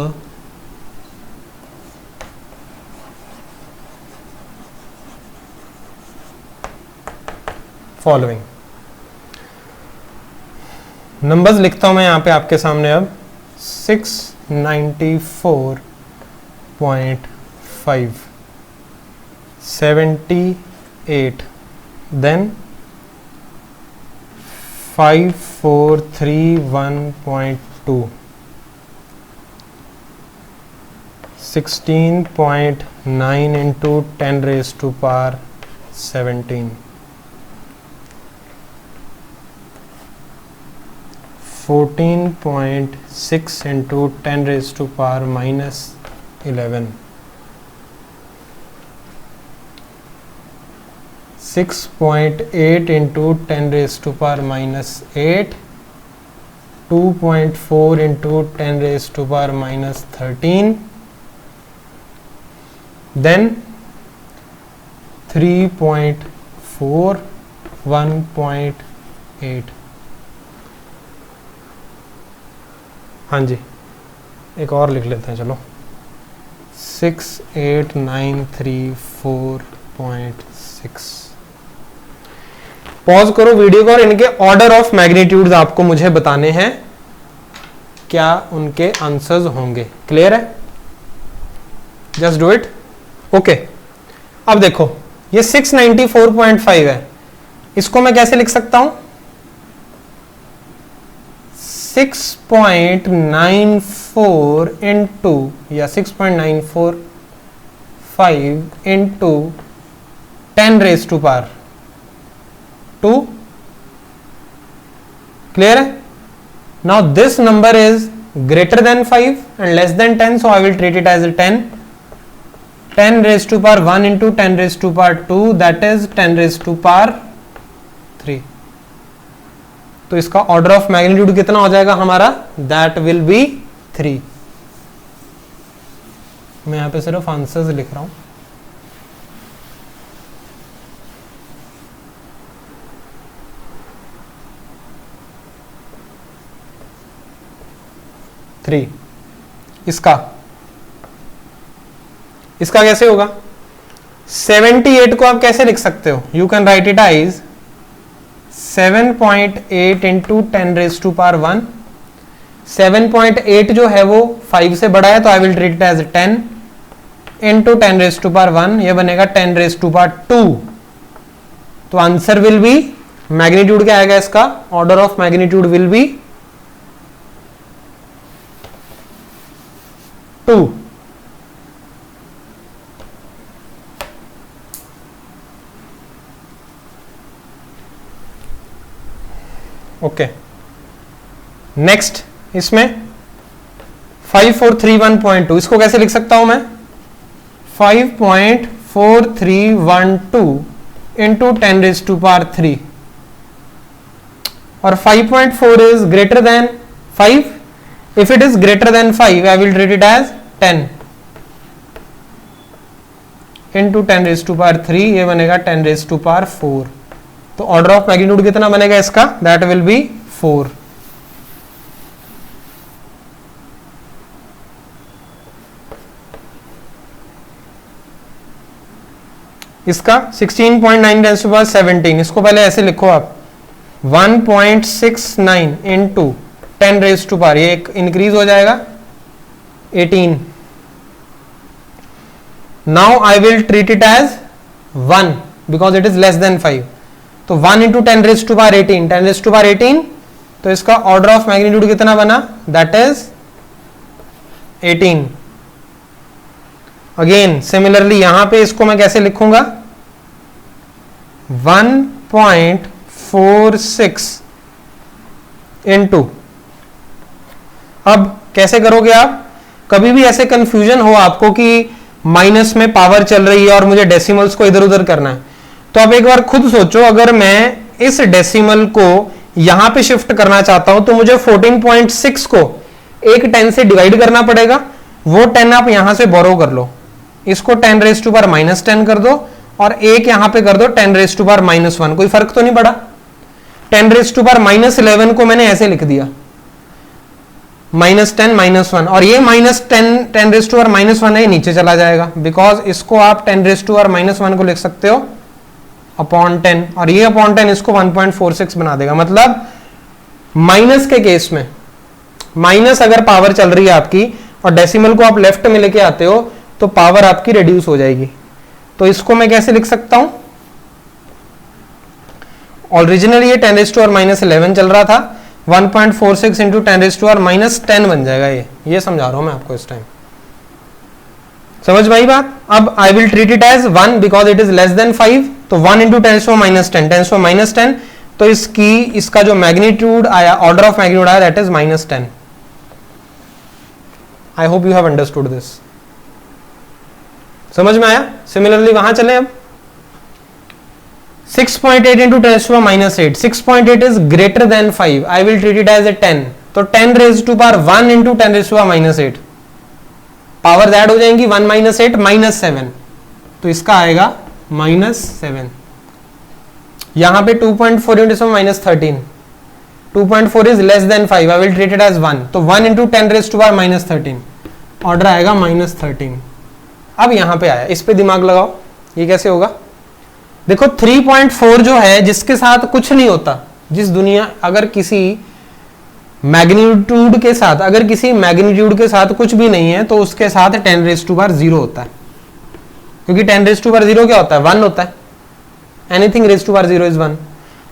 following. Numbers लिखता हूं मैं यहां पे आपके सामने अब 694.5, 78, then 5431.2, 16.9 into 10 raised to power 17, 14.6 into 10 raised to power minus 11, 6.8 into 10 raised to power minus 8, 2.4 into 10 raised to power minus 13, then 3.4, 1.8. हाँ जी, एक और लिख लेते हैं, चलो 68934.6. पॉज करो वीडियो को और इनके ऑर्डर ऑफ मैग्नीट्यूड्स आपको मुझे बताने हैं, क्या उनके आंसर्स होंगे. क्लियर है? Just do it. ओके, अब देखो ये 694.5 है, इसको मैं कैसे लिख सकता हूं? 6.94 इंटू या 6.945 into 10 raised to power 2. Clear है? Now this number is greater than 5 and less than 10, so I will treat it as a 10. 10 raised to power 1 into 10 raised to power 2, that is 10 raised to power 3. तो इसका order of magnitude कितना हो जाएगा हमारा? That will B 3. मैं यहां पे सिर्फ आंसर्स लिख रहा हूं. इसका कैसे होगा? 78 को आप कैसे लिख सकते हो? You can write it as 7.8 into 10 raise to power 1. 7.8 जो है वो 5 से बड़ा है, तो I will treat it as 10 into 10 raise to power 1. ये बनेगा 10 रेज टू पावर 2. तो आंसर विल बी, मैग्नीट्यूड क्या आएगा इसका? Order of magnitude will be 2. Okay, next इसमें 5431.2 इसको कैसे लिख सकता हूं मैं? 5.4312 इंटू 10 रेज टू पावर 3. और 5.4 is greater than 5. If it is greater than 5, I will treat it as 10 into 10 raised to power 3. ये बनेगा 10 raised to power 4. तो ऑर्डर ऑफ मैग्नीट्यूड कितना बनेगा इसका? That will be 4. इसका 16.9 raised to power 17. इसको पहले ऐसे लिखो आप 1.69 into 10 रेज टू पावर, ये एक इंक्रीज हो जाएगा 18. Now I will treat it as 1 because it is less than 5. तो 1 into 10 raise to power 18, 10 raise to power 18. तो इसका ऑर्डर ऑफ मैग्नीट्यूड कितना बना? That is 18. अगेन सिमिलरली यहां पे इसको मैं कैसे लिखूंगा? 1.46 इंटू, अब कैसे करोगे आप? कभी भी ऐसे कंफ्यूजन हो आपको कि माइनस में पावर चल रही है और मुझे डेसिमल्स को इधर उधर करना है, तो आप एक बार खुद सोचो, अगर मैं इस डेसिमल को यहां पे शिफ्ट करना चाहता हूं तो मुझे 14.6 को एक 10 से डिवाइड करना पड़ेगा. वो 10 आप यहां से बोरो कर लो, इसको 10 रेज टू पावर -10 कर दो और एक यहां पे कर दो 10 रेज टू पावर -1. कोई फर्क तो नहीं पड़ा? 10 रेज टू पावर -11 को मैंने ऐसे लिख दिया -10 -1, और ये -10 रेज टू पावर -1 है, नीचे चला जाएगा बिकॉज इसको आप 10 रेज टू पावर -1 को लिख सकते हो अपॉन 10, और ये अपॉन 10 इसको 1.46 बना देगा. मतलब माइनस के केस में, माइनस अगर पावर चल रही है आपकी और डेसिमल को आप लेफ्ट में लेके आते हो तो पावर आपकी रिड्यूस हो जाएगी. तो इसको मैं कैसे लिख सकता हूं? ओरिजिनली ये 10 रेज टू पावर -11 चल रहा था, 1.46 इंटू 10 रेज टू पावर -10 बन जाएगा. ये समझा रहा हूं मैं आपको इस टाइम. समझ में आई बात? अब I will treat it as 1 because it is less than 5. तो 1 into 10 raise to power -10, 10 raise to power -10. तो इसका जो मैग्नीट्यूड आया, ऑर्डर ऑफ मैग्नीट्यूड आया, that is -10. I hope you have understood this. समझ में आया? सिमिलरली वहां चले अब 6.8 into 10 raised to power -8. 6.8 is greater than 5. I will treat it as a 10. तो 10 raised to power 1 into 10 raised to power -8. Power add हो जाएंगी 1 - 8 -7. तो इसका आएगा -7. यहां पे 2.4 into -13. 2.4 is less than 5. I will treat it as 1. तो 1 into 10 raised to power -13. Order आएगा -13. अब यहां पे आया, इस पे दिमाग लगाओ, ये कैसे होगा? देखो 3.4 जो है, जिसके साथ कुछ नहीं होता, जिस दुनिया अगर किसी मैग्नीट्यूड के साथ, अगर किसी मैग्नीट्यूड के साथ कुछ भी नहीं है तो उसके साथ 10 रेज टू पावर 0 होता है, क्योंकि 10 रेज टू पावर 0 क्या होता है? 1 होता है. Anything raise to power 0 is 1.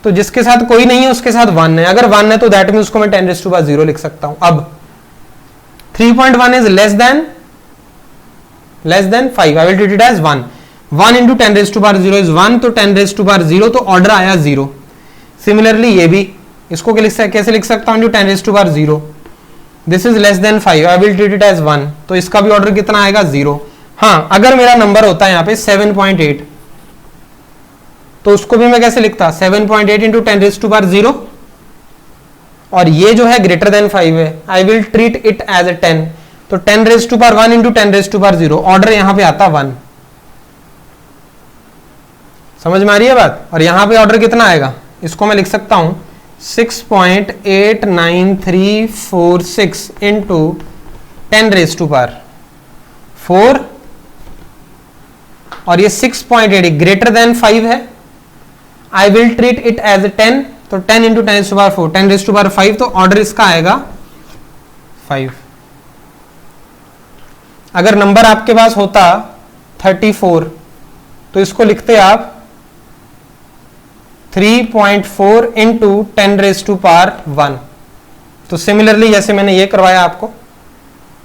तो जिसके साथ कोई नहीं है उसके साथ 1 है, अगर 1 है तो दैट मीन उसको मैं 10⁻0 लिख सकता हूं। अब 3.1 is less than 5, I will treat it as 1 into 10⁻0 is 1, तो 10⁻0 तो ऑर्डर आया 0। सिमिलरली ये भी, इसको कैसे लिख सकता हूं, 10⁻0 this is less than 5, I will treat it as 1, तो इसका भी ऑर्डर कितना आएगा 0। हाँ, अगर मेरा नंबर होता है यहाँ पे 7.8 तो उसको भी मैं कैसे लिखता, 7.8 into 10⁻0, और ये जो है ग्रेटर देन 5 है, I will treat it as a 10, तो 10⁻1 into 10⁻0 ऑर्डर यहां पे आता 1। समझ में आ रही है बात। और यहां पे ऑर्डर कितना आएगा, इसको मैं लिख सकता हूं 6.89346 into 10⁻4, और ये 6.8 ग्रेटर देन 5 है, I will treat it as 10, तो 10 into 10⁻4 10⁻5, तो ऑर्डर इसका आएगा 5। अगर नंबर आपके पास होता 34 तो इसको लिखते आप 3.4 into 10⁻1। तो सिमिलरली जैसे मैंने ये करवाया आपको,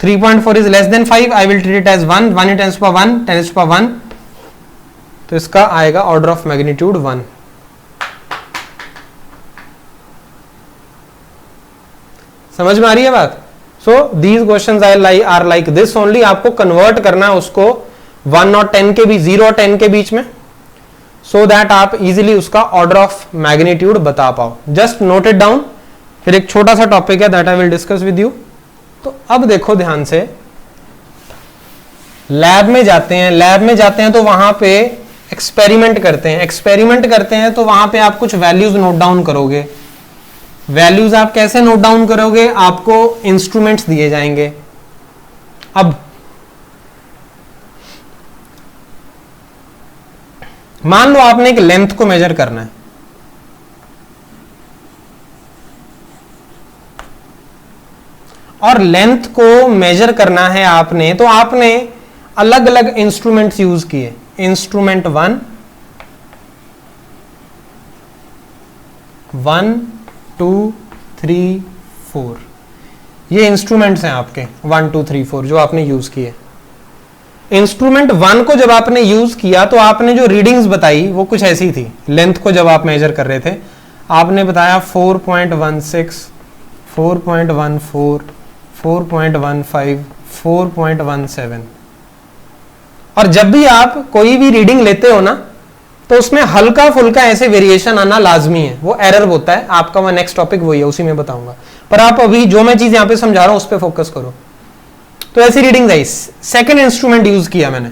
3.4 is less than 5, I will treat it as 1 into 10⁻1 तो इसका आएगा ऑर्डर ऑफ मैग्नीट्यूड 1। समझ में आ रही है बात। So these questions are like this only, आपको कन्वर्ट करना है उसको 1 और 10 के बीच, 0 और 10 के बीच में, सो दैट आप इजीली उसका ऑर्डर ऑफ मैग्नीट्यूड बता पाओ। Just note it down. फिर एक छोटा सा टॉपिक है that I will discuss with you. तो अब देखो ध्यान से, लैब में जाते हैं तो वहां पे एक्सपेरिमेंट करते हैं तो वहां पे आप कुछ वैल्यूज नोट डाउन करोगे। वैल्यूज आप कैसे नोट डाउन करोगे, आपको इंस्ट्रूमेंट्स दिए जाएंगे। अब मान लो आपने एक लेंथ को मेजर करना है, और लेंथ को मेजर करना है आपने, तो आपने अलग अलग इंस्ट्रूमेंट्स यूज किए। इंस्ट्रूमेंट 1, 2, 3, 4, ये इंस्ट्रूमेंट्स हैं आपके 1, 2, 3, 4 जो आपने यूज किए। इंस्ट्रूमेंट 1 को जब आपने यूज किया तो आपने जो रीडिंग्स बताई वो कुछ ऐसी थी। लेंथ को जब आप मेजर कर रहे थे आपने बताया 4.16, 4.14, 4.15, 4.17। और जब भी आप कोई भी रीडिंग लेते हो ना तो उसमें हल्का फुल्का ऐसे वेरिएशन आना लाजमी है, वो एरर होता है आपका। मैं नेक्स्ट टॉपिक वही है, उसी में बताऊंगा, पर आप अभी जो मैं चीज यहां पे समझा रहा हूं उस पर फोकस करो। तो ऐसी रीडिंग्स आई। सेकंड इंस्ट्रूमेंट यूज किया मैंने,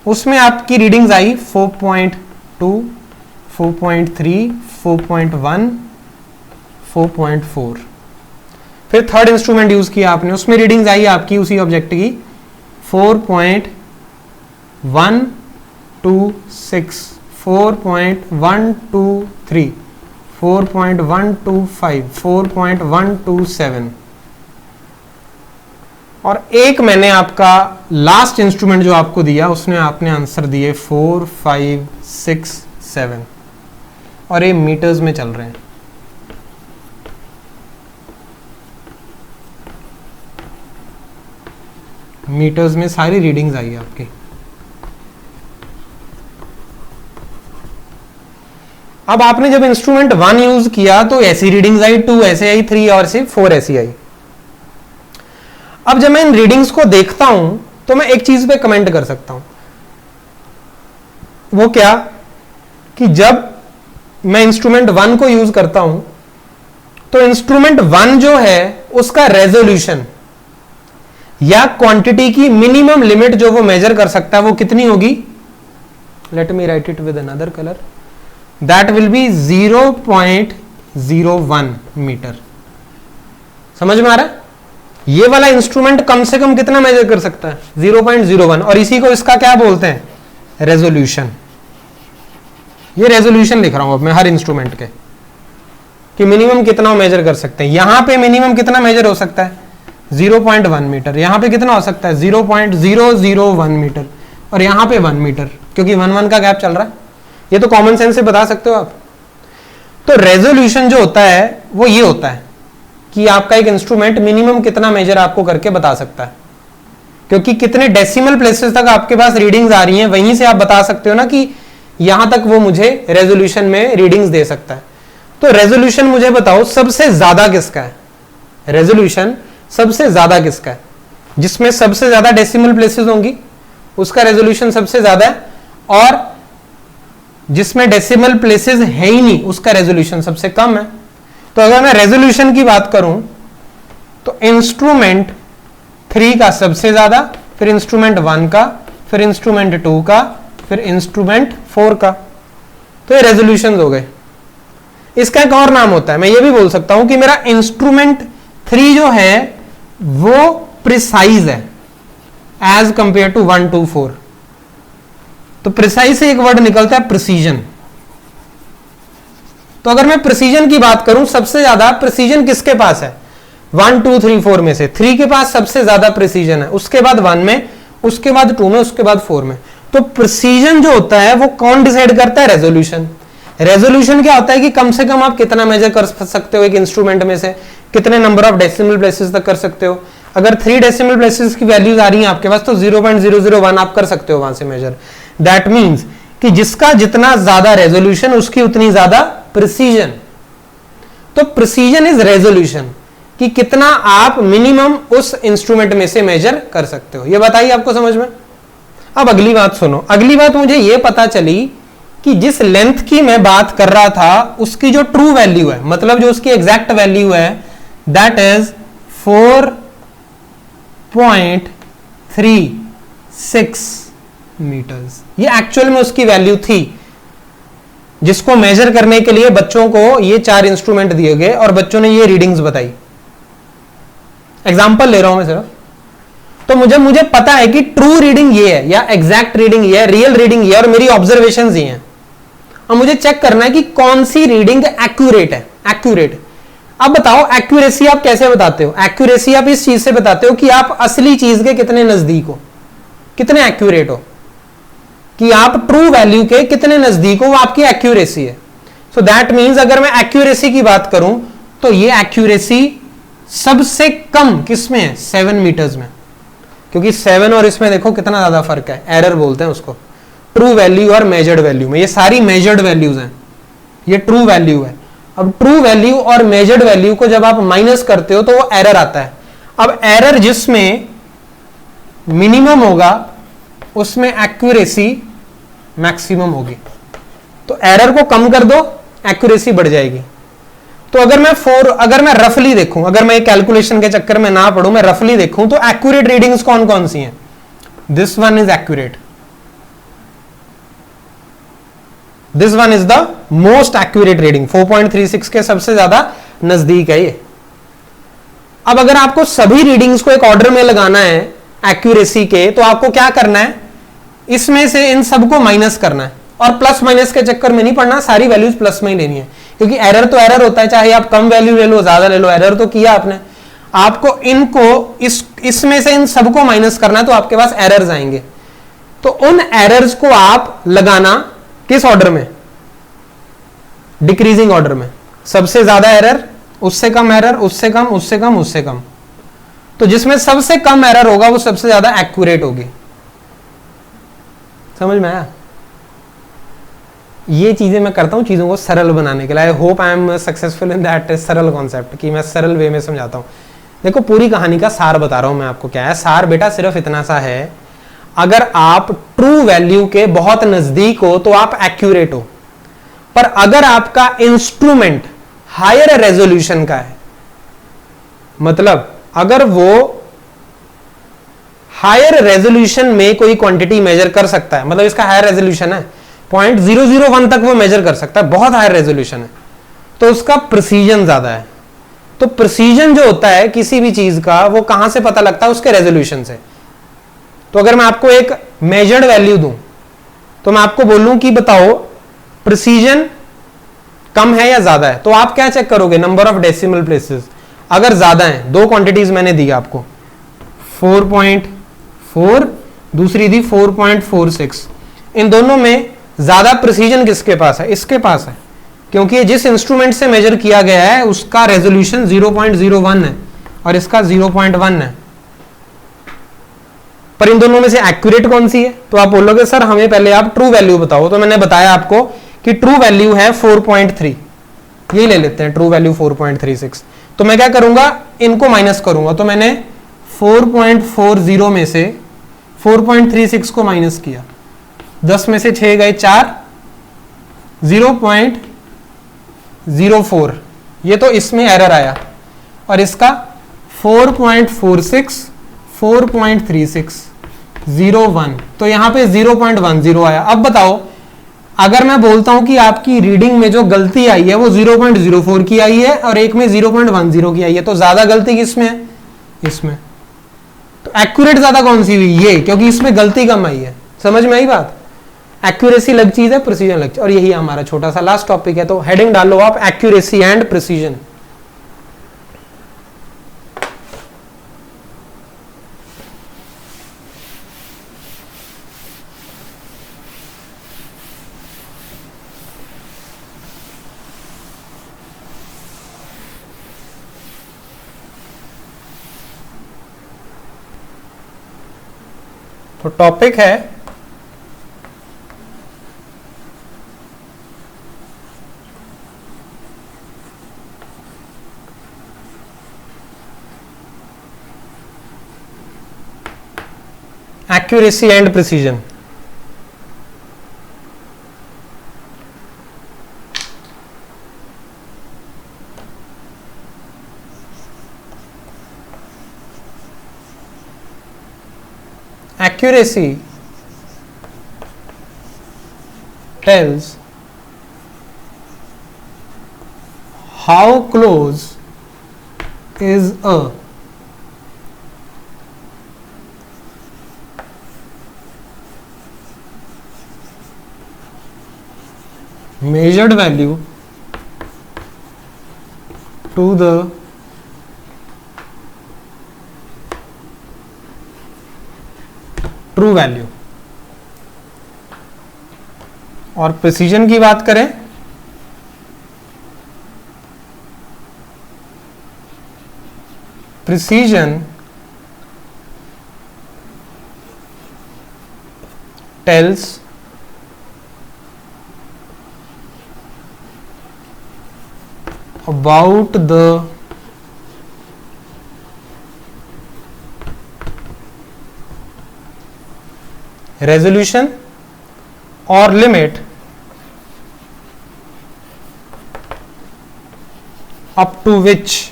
उसमें आपकी रीडिंग्स आई 4.2, 4.3, 4.1, 4.4। फिर थर्ड इंस्ट्रूमेंट यूज किया आपने, उसमें रीडिंग्स आई आपकी उसी ऑब्जेक्ट की 4.126, 4.123, 4.125, 4.127। और एक मैंने आपका लास्ट इंस्ट्रूमेंट जो आपको दिया उसने आपने आंसर दिए 4, 5, 6, 7, और ये मीटर्स में चल रहे हैं। मीटर्स में सारी रीडिंग्स आई आपकी। अब आपने जब इंस्ट्रूमेंट 1 यूज किया तो ऐसी रीडिंग्स आई, 2 ऐसे आई, 3 और से 4 ऐसी आई। अब जब मैं इन रीडिंग्स को देखता हूं तो मैं एक चीज पे कमेंट कर सकता हूं, वो क्या कि जब मैं इंस्ट्रूमेंट 1 को यूज करता हूं तो इंस्ट्रूमेंट 1 जो है उसका रेजोल्यूशन या क्वांटिटी की मिनिमम लिमिट जो वो मेजर कर सकता है वो कितनी होगी, let me write it with another colour, that will be 0.01 metre. समझ में आ रहा है? ये वाला इंस्ट्रूमेंट कम से कम कितना मेजर कर सकता है, 0.01, और इसी को इसका क्या बोलते हैं, रेजोल्यूशन। ये रेजोल्यूशन लिख रहा हूं अब मैं हर इंस्ट्रूमेंट के कि मिनिमम कितना मेजर कर सकते हैं। यहां पे मिनिमम कितना मेजर हो सकता है, 0.1 मीटर। यहां पे कितना हो सकता है, 0.001 मीटर, और यहां पे 1 मीटर, क्योंकि 1 का गैप चल रहा है। ये तो कॉमन सेंस से बता सकते हो आप। तो रेजोल्यूशन जो होता है वो ये होता है कि आपका एक इंस्ट्रूमेंट मिनिमम कितना मेजर आपको करके बता सकता है, क्योंकि कितने डेसिमल प्लेसेस तक आपके पास रीडिंग्स आ रही हैं, वहीं से आप बता सकते हो ना कि यहां तक वो मुझे रेजोल्यूशन में रीडिंग्स दे सकता है। तो रेजोल्यूशन मुझे बताओ सबसे ज्यादा किसका है, रेजोल्यूशन सबसे ज्यादा किसका है, जिसमें सबसे ज्यादा डेसिमल प्लेसेस होंगी उसका रेजोल्यूशन सबसे ज्यादा है, और जिसमें डेसिमल प्लेसेस है ही नहीं उसका रेजोल्यूशन सबसे कम है। तो अगर मैं रेजोल्यूशन की बात करूं तो इंस्ट्रूमेंट 3 का सबसे ज्यादा, फिर इंस्ट्रूमेंट 1 का, फिर इंस्ट्रूमेंट 2 का, फिर इंस्ट्रूमेंट 4 का। तो ये रेजोल्यूशन हो गए। इसका एक और नाम होता है, मैं ये भी बोल सकता हूं कि मेरा इंस्ट्रूमेंट 3 जो है वो प्रिसाइज है एज कंपेयर टू 1 2 4। तो प्रिसाइज से एक वर्ड निकलता है प्रिसीजन। तो अगर मैं प्रिसीजन की बात करूं, सबसे ज्यादा प्रिसीजन किसके पास है, 1 2 3 4 में से 3 के पास सबसे ज्यादा प्रिसीजन है, उसके बाद 1 में, उसके बाद 2 में, उसके बाद 4 में। तो प्रिसीजन जो होता है वो कौन डिसाइड करता है, रेजोल्यूशन। रेजोल्यूशन क्या होता है कि कम से कम आप कितना मेजर कर सकते हो एक इंस्ट्रूमेंट में से, कितने नंबर ऑफ डेसिमल प्लेसेस तक कर सकते हो। अगर 3 डेसिमल प्लेसेस की वैल्यूज आ रही हैं आपके पास तो 0.001 आप कर सकते हो वहां से मेजर। दैट मीन्स कि जिसका जितना ज्यादा रेजोल्यूशन उसकी उतनी ज्यादा प्रिसीजन। तो प्रिसीजन इज रेजोल्यूशन, कि कितना आप मिनिमम उस इंस्ट्रूमेंट में से मेजर कर सकते हो। ये बताइए आपको समझ में। अब अगली बात सुनो। अगली बात मुझे ये पता चली कि जिस लेंथ की मैं बात कर रहा था उसकी जो ट्रू वैल्यू है, मतलब जो उसकी एग्जैक्ट वैल्यू है, दैट इज 4.36 मीटर्स। ये एक्चुअल में उसकी वैल्यू थी, जिसको मेजर करने के लिए बच्चों को ये 4 इंस्ट्रूमेंट दिए गए और बच्चों ने ये रीडिंग्स बताई। एग्जांपल ले रहा हूं मैं सिर्फ। तो मुझे पता है कि ट्रू रीडिंग ये है या एग्जैक्ट रीडिंग ये है, रियल रीडिंग ये है और मेरी ऑब्जर्वेशंस ये हैं। अब मुझे चेक करना है कि कौन सी रीडिंग एक्यूरेट है। एक्यूरेट, अब बताओ एक्यूरेसी आप कैसे बताते हो। एक्यूरेसी आप इस चीज से बताते हो कि आप असली चीज के कितने नजदीक हो, कितने एक्यूरेट हो, कि आप ट्रू वैल्यू के कितने नजदीक हो, वो आपकी एक्यूरेसी है। सो दैट मीन्स अगर मैं एक्यूरेसी की बात करूं तो ये एक्यूरेसी सबसे कम किसमें है, 7 मीटर्स में। क्योंकि 7 और इसमें देखो कितना ज्यादा फर्क है, एरर बोलते हैं उसको, ट्रू वैल्यू और मेजर्ड वैल्यू में। ये सारी मेजर्ड वैल्यूज हैं, ये ट्रू वैल्यू है। अब ट्रू वैल्यू और मेजर्ड वैल्यू को जब आप माइनस करते हो तो वो एरर आता है। अब एरर जिसमें मिनिमम होगा उसमें एक्यूरेसी मैक्सिमम होगी। तो एरर को कम कर दो, एक्यूरेसी बढ़ जाएगी। तो अगर मैं रफली देखूं, अगर मैं कैलकुलेशन के चक्कर में ना पड़ूं, मैं रफली देखूं तो एक्यूरेट रीडिंग्स कौन कौन सी हैं। This one is accurate, this one is the most accurate reading, 4.36 के सबसे ज्यादा नजदीक है ये। अब अगर आपको सभी रीडिंग्स को एक ऑर्डर में लगाना है एक्यूरेसी के, तो आपको क्या करना है, इसमें से इन सबको माइनस करना है और प्लस माइनस के चक्कर में नहीं पड़ना, सारी वैल्यूज प्लस में ही लेनी है। क्योंकि एरर तो एरर होता है, चाहे आप कम वैल्यू ले लो ज्यादा ले लो, एरर तो किया आपने। आपको इनको इसमें से इन सबको माइनस करना है तो आपके पास एरर्स आएंगे। तो उन एरर्स को आप लगाना किस ऑर्डर में, डिक्रीजिंग ऑर्डर में। सबसे ज्यादा एरर, उससे कम एरर, उससे कम, उससे कम, उससे कम। तो जिसमें सबसे कम एरर होगा वो सबसे ज्यादा एक्यूरेट होगी। समझ में आया। ये चीजें मैं करता हूं चीजों को सरल बनाने के लिए। I hope I am successful in that सरल कॉन्सेप्ट, कि मैं सरल वे में समझाता हूं। देखो पूरी कहानी का सार बता रहा हूं मैं आपको। क्या है सार बेटा, सिर्फ इतना सा है, अगर आप ट्रू वैल्यू के बहुत नजदीक हो तो आप एक्यूरेट हो, पर अगर आपका इंस्ट्रूमेंट हायर रेजोल्यूशन का है, मतलब अगर वो हायर रेजोल्यूशन में कोई क्वांटिटी मेजर कर सकता है, मतलब इसका हायर रेजोल्यूशन है 0.001 तक वो मेजर कर सकता है, बहुत हायर रेजोल्यूशन है, तो उसका प्रिसीजन ज्यादा है। तो प्रिसीजन जो होता है किसी भी चीज का, वो कहां से पता लगता है, उसके रेजोल्यूशन से। तो अगर मैं आपको एक मेजर्ड वैल्यू दूं तो मैं आपको बोलूं कि बताओ प्रिसीजन कम है या ज्यादा है, तो आप क्या चेक करोगे, नंबर ऑफ डेसिमल प्लेसेस। अगर ज्यादा है, दो क्वांटिटीज मैंने दी आपको, 4.4, दूसरी दी 4.46, इन दोनों में ज्यादा प्रिसीजन किसके पास है, इसके पास है, क्योंकि ये जिस इंस्ट्रूमेंट से मेजर किया गया है उसका रेजोल्यूशन 0.01 है और इसका 0.1 है, पर इन दोनों में से एक्यूरेट कौन सी है? तो आप बोलोगे सर हमें पहले आप ट्रू वैल्यू बताओ। तो मैंने बताया आपको कि ट्रू वैल्यू है 4.3, यही ले लेते हैं ट्रू वैल्यू 4.36। तो मैं क्या करूंगा, इनको माइनस करूंगा। तो मैंने 4.40 में से 4.36 को माइनस किया, 10 में से 6 गए 4, 0.04, ये तो इसमें एरर आया। और इसका 4.46, 4.36, 01, तो यहां पे 0.10 आया। अब बताओ अगर मैं बोलता हूं कि आपकी रीडिंग में जो गलती आई है वो 0.04 की आई है और एक में 0.10 की आई है, तो ज्यादा गलती किसमें है? इसमें। तो एक्यूरेट ज्यादा कौन सी हुई? ये, क्योंकि इसमें गलती कम आई है। समझ में आई बात? एक्यूरेसी अलग चीज है, प्रिसीजन अलग चीज, और यही हमारा छोटा सा लास्ट टॉपिक है। तो हेडिंग डालो आप एक्यूरेसी एंड प्रिसीजन। तो टॉपिक है accuracy and precision। Accuracy tells how close is a measured value to the true value. और प्रिसीजन की बात करें, precision tells about the resolution or limit up to which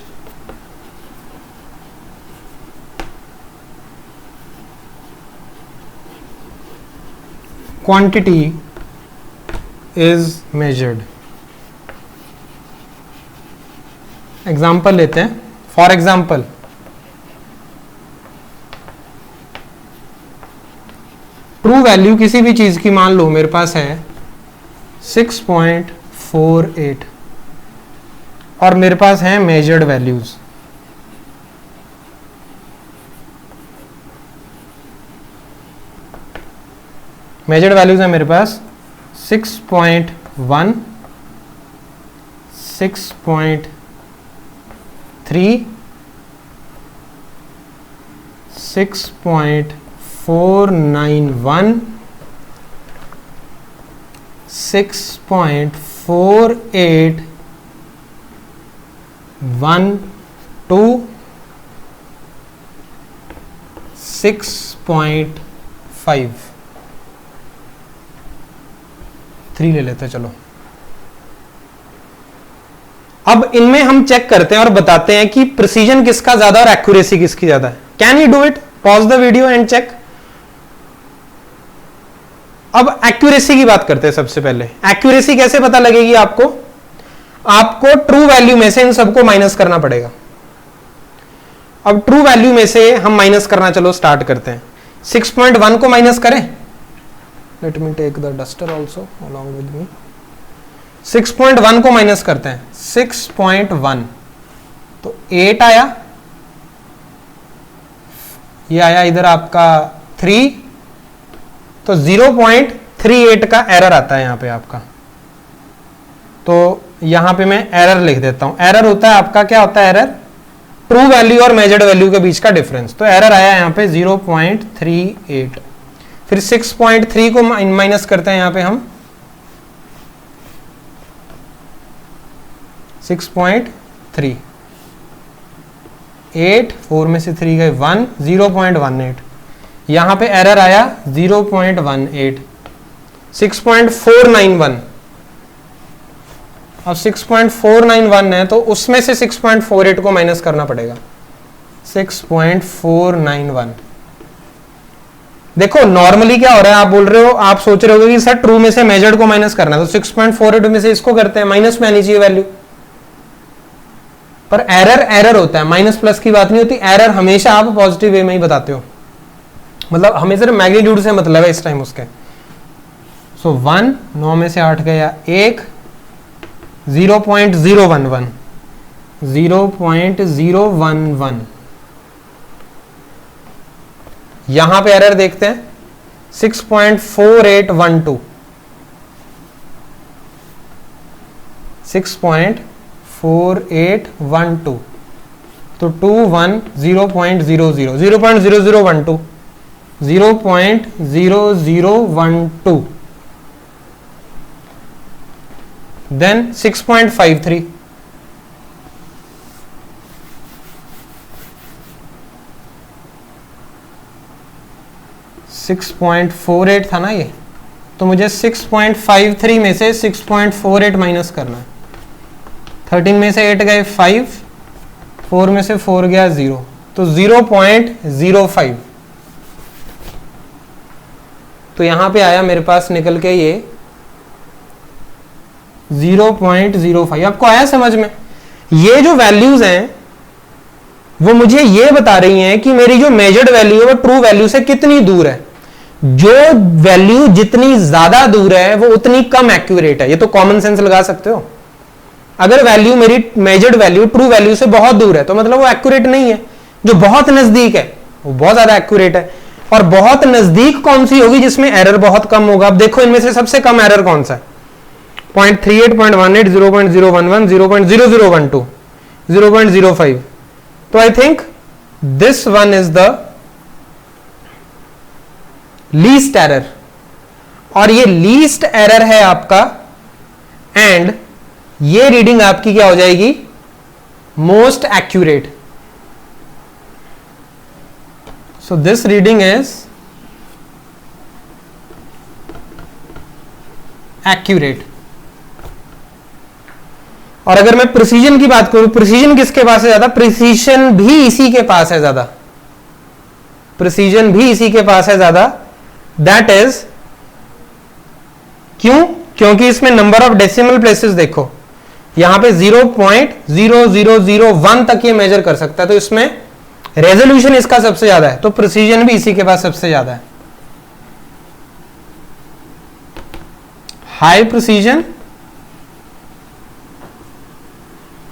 quantity is measured। Example लेते हैं। For example, true value किसी भी चीज की मान लो मेरे पास है 6.48 और मेरे पास है मेजर्ड वैल्यूज। मेजर्ड वैल्यूज है मेरे पास 6.1, 6.3, 6.491, 6.4812, 6.5, 3 ले लेते हैं। चलो अब इनमें हम चेक करते हैं और बताते हैं कि प्रिसीजन किसका ज्यादा और एक्यूरेसी किसकी ज्यादा है। Can you do it? Pause the video and check. अब एक्यूरेसी की बात करते हैं। सबसे पहले एक्यूरेसी कैसे पता लगेगी आपको? आपको ट्रू वैल्यू में से इन सबको माइनस करना पड़ेगा। अब ट्रू वैल्यू में से हम माइनस करना चलो स्टार्ट करते हैं। 6.1 को माइनस करें। Let me take the duster also along with me. 6.1 को माइनस करते हैं। 6.1 तो 8 आया, ये आया इधर आपका 3, तो 0.38 का एरर आता है यहां पे आपका। तो यहां पे मैं एरर लिख देता हूं। एरर होता है आपका, क्या होता है एरर? ट्रू वैल्यू और मेजर्ड वैल्यू के बीच का डिफरेंस। तो एरर आया यहां पे 0.38। फिर 6.3 को माइनस करते हैं यहां पे हम 6.3, 8, 4 में से 3 गए 1, 0.18। यहां पे एरर आया 0.18, 6.491। अब 6.491 है तो उसमें से 6.48 को माइनस करना पड़ेगा। 6.491। देखो नॉर्मली क्या हो रहा है, आप बोल रहे हो, आप सोच रहे हो कि सर ट्रू में से मेजर्ड को माइनस करना है, तो 6.48 में से इसको करते हैं, माइनस में आनी चाहिए वैल्यू। पर एरर एरर होता है, माइनस प्लस की बात नहीं होती। एरर हमेशा आप पॉजिटिव वे में ही बताते हो, मतलब हमें सिर्फ मैग्नीट्यूड से मतलब है इस टाइम उसके। सो 1, 9 में से 8 गया 1, 0.011, 0.011। यहां पे एरर देखते हैं 6.4812, 6.4812। तो 2 1 0.00, 0.0012, 0.0012, then 6.53, 6.48 था ना ये, तो मुझे 6.53 में से 6.48 माइनस करना है। 13 में से 8 गए 5, 4 में से 4 गया 0, तो 0.05। तो यहां पे आया मेरे पास निकल के ये 0.05। आपको आया समझ में? ये जो वैल्यूज हैं वो मुझे ये बता रही हैं कि मेरी जो मेजर्ड वैल्यू है वो ट्रू वैल्यू से कितनी दूर है। जो वैल्यू जितनी ज्यादा दूर है वो उतनी कम एक्यूरेट है। ये तो कॉमन सेंस लगा सकते हो। अगर वैल्यू मेरी मेजर्ड वैल्यू ट्रू वैल्यू से बहुत दूर है तो मतलब वो एक्यूरेट नहीं है। जो बहुत नजदीक है वो बहुत ज्यादा एक्यूरेट है। और बहुत नजदीक कौन सी होगी? जिसमें एरर बहुत कम होगा। अब देखो इनमें से सबसे कम एरर कौन सा है? 0.38, 0.18, 0.011, 0.0012, 0.05। तो I think this one is the least error, और ये लीस्ट एरर है आपका, एंड ये रीडिंग आपकी क्या हो जाएगी? Most accurate. So this reading is accurate. और अगर मैं प्रिसीजन की बात करूं, प्रिसीजन किसके पास है ज्यादा? प्रिसीजन भी इसी के पास है ज्यादा, प्रिसीजन भी इसी के पास है ज्यादा। दैट इज क्यों? क्योंकि इसमें नंबर ऑफ डेसिमल प्लेसेस देखो, यहां पे 0.0001 तक ये मेजर कर सकता है, तो इसमें रेजोल्यूशन इसका सबसे ज्यादा है, तो प्रिसीजन भी इसी के पास सबसे ज्यादा है। High precision,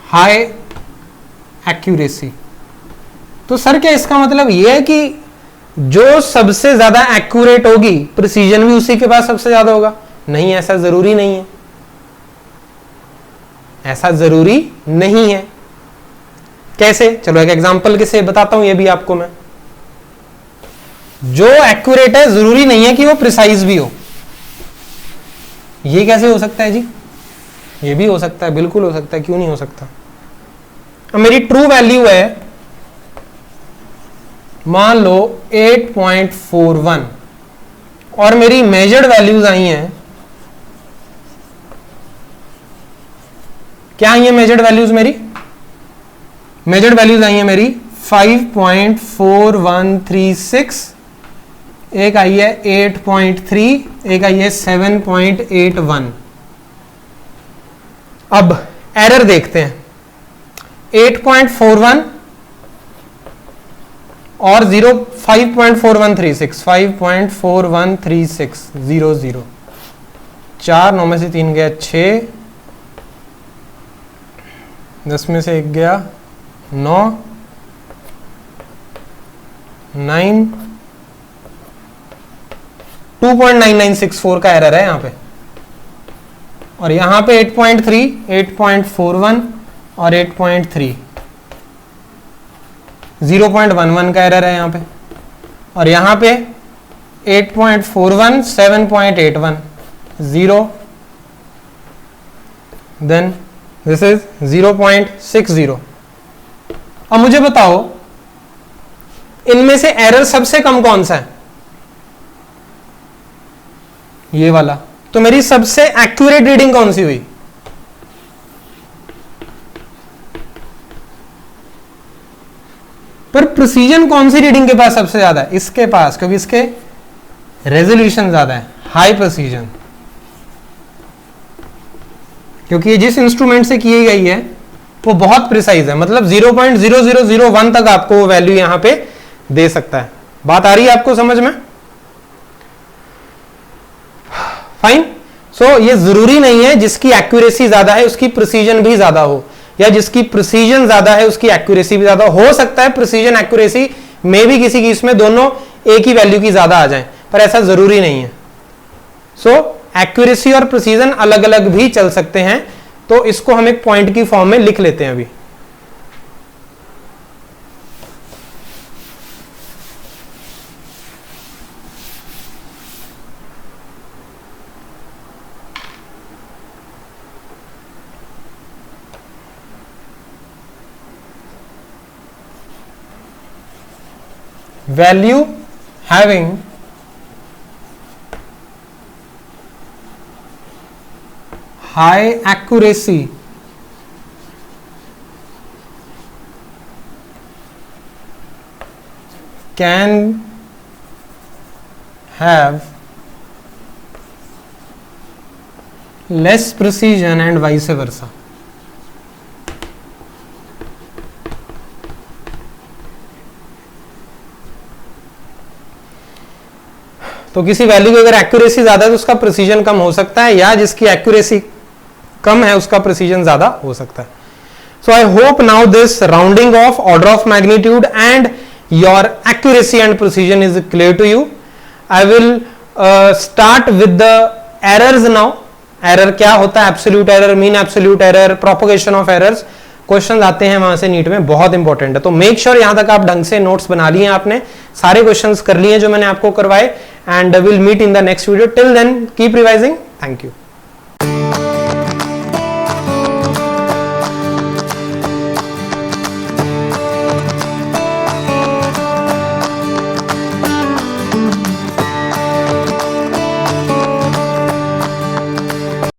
high accuracy. तो सर क्या इसका मतलब यह है कि जो सबसे ज्यादा एक्यूरेट होगी प्रिसीजन भी उसी के पास सबसे ज्यादा होगा? नहीं, ऐसा जरूरी नहीं है, ऐसा जरूरी नहीं है। कैसे? चलो एक एग्जांपल के से बताता हूं ये भी आपको मैं। जो एक्यूरेट है जरूरी नहीं है कि वो प्रिसाइज भी हो। ये कैसे हो सकता है जी? ये भी हो सकता है, बिल्कुल हो सकता है, क्यों नहीं हो सकता। अब मेरी ट्रू वैल्यू है मान लो 8.41 और मेरी मेजर्ड वैल्यूज आई हैं, क्या आई है मेजर्ड वैल्यूज? मेरी मेजर्ड वैल्यूज आई है मेरी 5.4136, एक आई है 8.3, एक आई है 7.81। अब एरर देखते हैं। 8.41 और 5.4136, 5.4136, 00, 4, 9 में से 3 गया 6, 10 में से 1 गया 9, 9, 2.9964 का एरर है यहां पे। और यहां पे 8.3, 8.41 और 8.3, 0.11 का एरर है यहां पे, और यहां पे 8.41, 7.81, 0, देन दिस इज 0.60। अब मुझे बताओ इनमें से एरर सबसे कम कौन सा है? ये वाला। तो मेरी सबसे एक्यूरेट रीडिंग कौन सी हुई? पर प्रिसीजन कौन सी रीडिंग के पास सबसे ज्यादा है? इसके पास, क्योंकि इसके रेजोल्यूशन ज्यादा है, हाई प्रिसीजन, क्योंकि ये जिस इंस्ट्रूमेंट से की गई है वो बहुत प्रिसाइज है, मतलब 0.0001 तक आपको वो वैल्यू यहां पे दे सकता है। बात आ रही है आपको समझ में? फाइन। सो ये जरूरी नहीं है जिसकी एक्यूरेसी ज्यादा है उसकी प्रिसीजन भी ज्यादा हो, या जिसकी प्रिसीजन ज्यादा है उसकी एक्यूरेसी भी ज्यादा हो सकता है प्रिसीजन एक्यूरेसी में भी किसी केस में दोनों एक ही वैल्यू की ज्यादा आ जाए, पर ऐसा जरूरी नहीं है। सो एक्यूरेसी और प्रिसीजन अलग अलग भी चल सकते हैं, तो इसको हम एक पॉइंट की फॉर्म में लिख लेते हैं अभी। Value having high accuracy can have less precision and vice versa। तो किसी वैल्यू की अगर एक्यूरेसी ज्यादा है तो उसका प्रिसीजन कम हो सकता है, या जिसकी एक्यूरेसी कम है उसका प्रिसीजन ज्यादा हो सकता है। So I hope now this rounding off order of magnitude and your accuracy and precision is clear to you. I will start with the errors now. Error क्या होता है? Absolute error, mean absolute error, propagation of errors, question आते हैं वहां से NEET में, बहुत important है। तो मेक श्योर यहां तक आप ढंग से नोट्स बना लिए, आपने सारे क्वेश्चंस कर लिए जो मैंने आपको करवाए, and will meet in the next video. Till then keep revising. Thank you.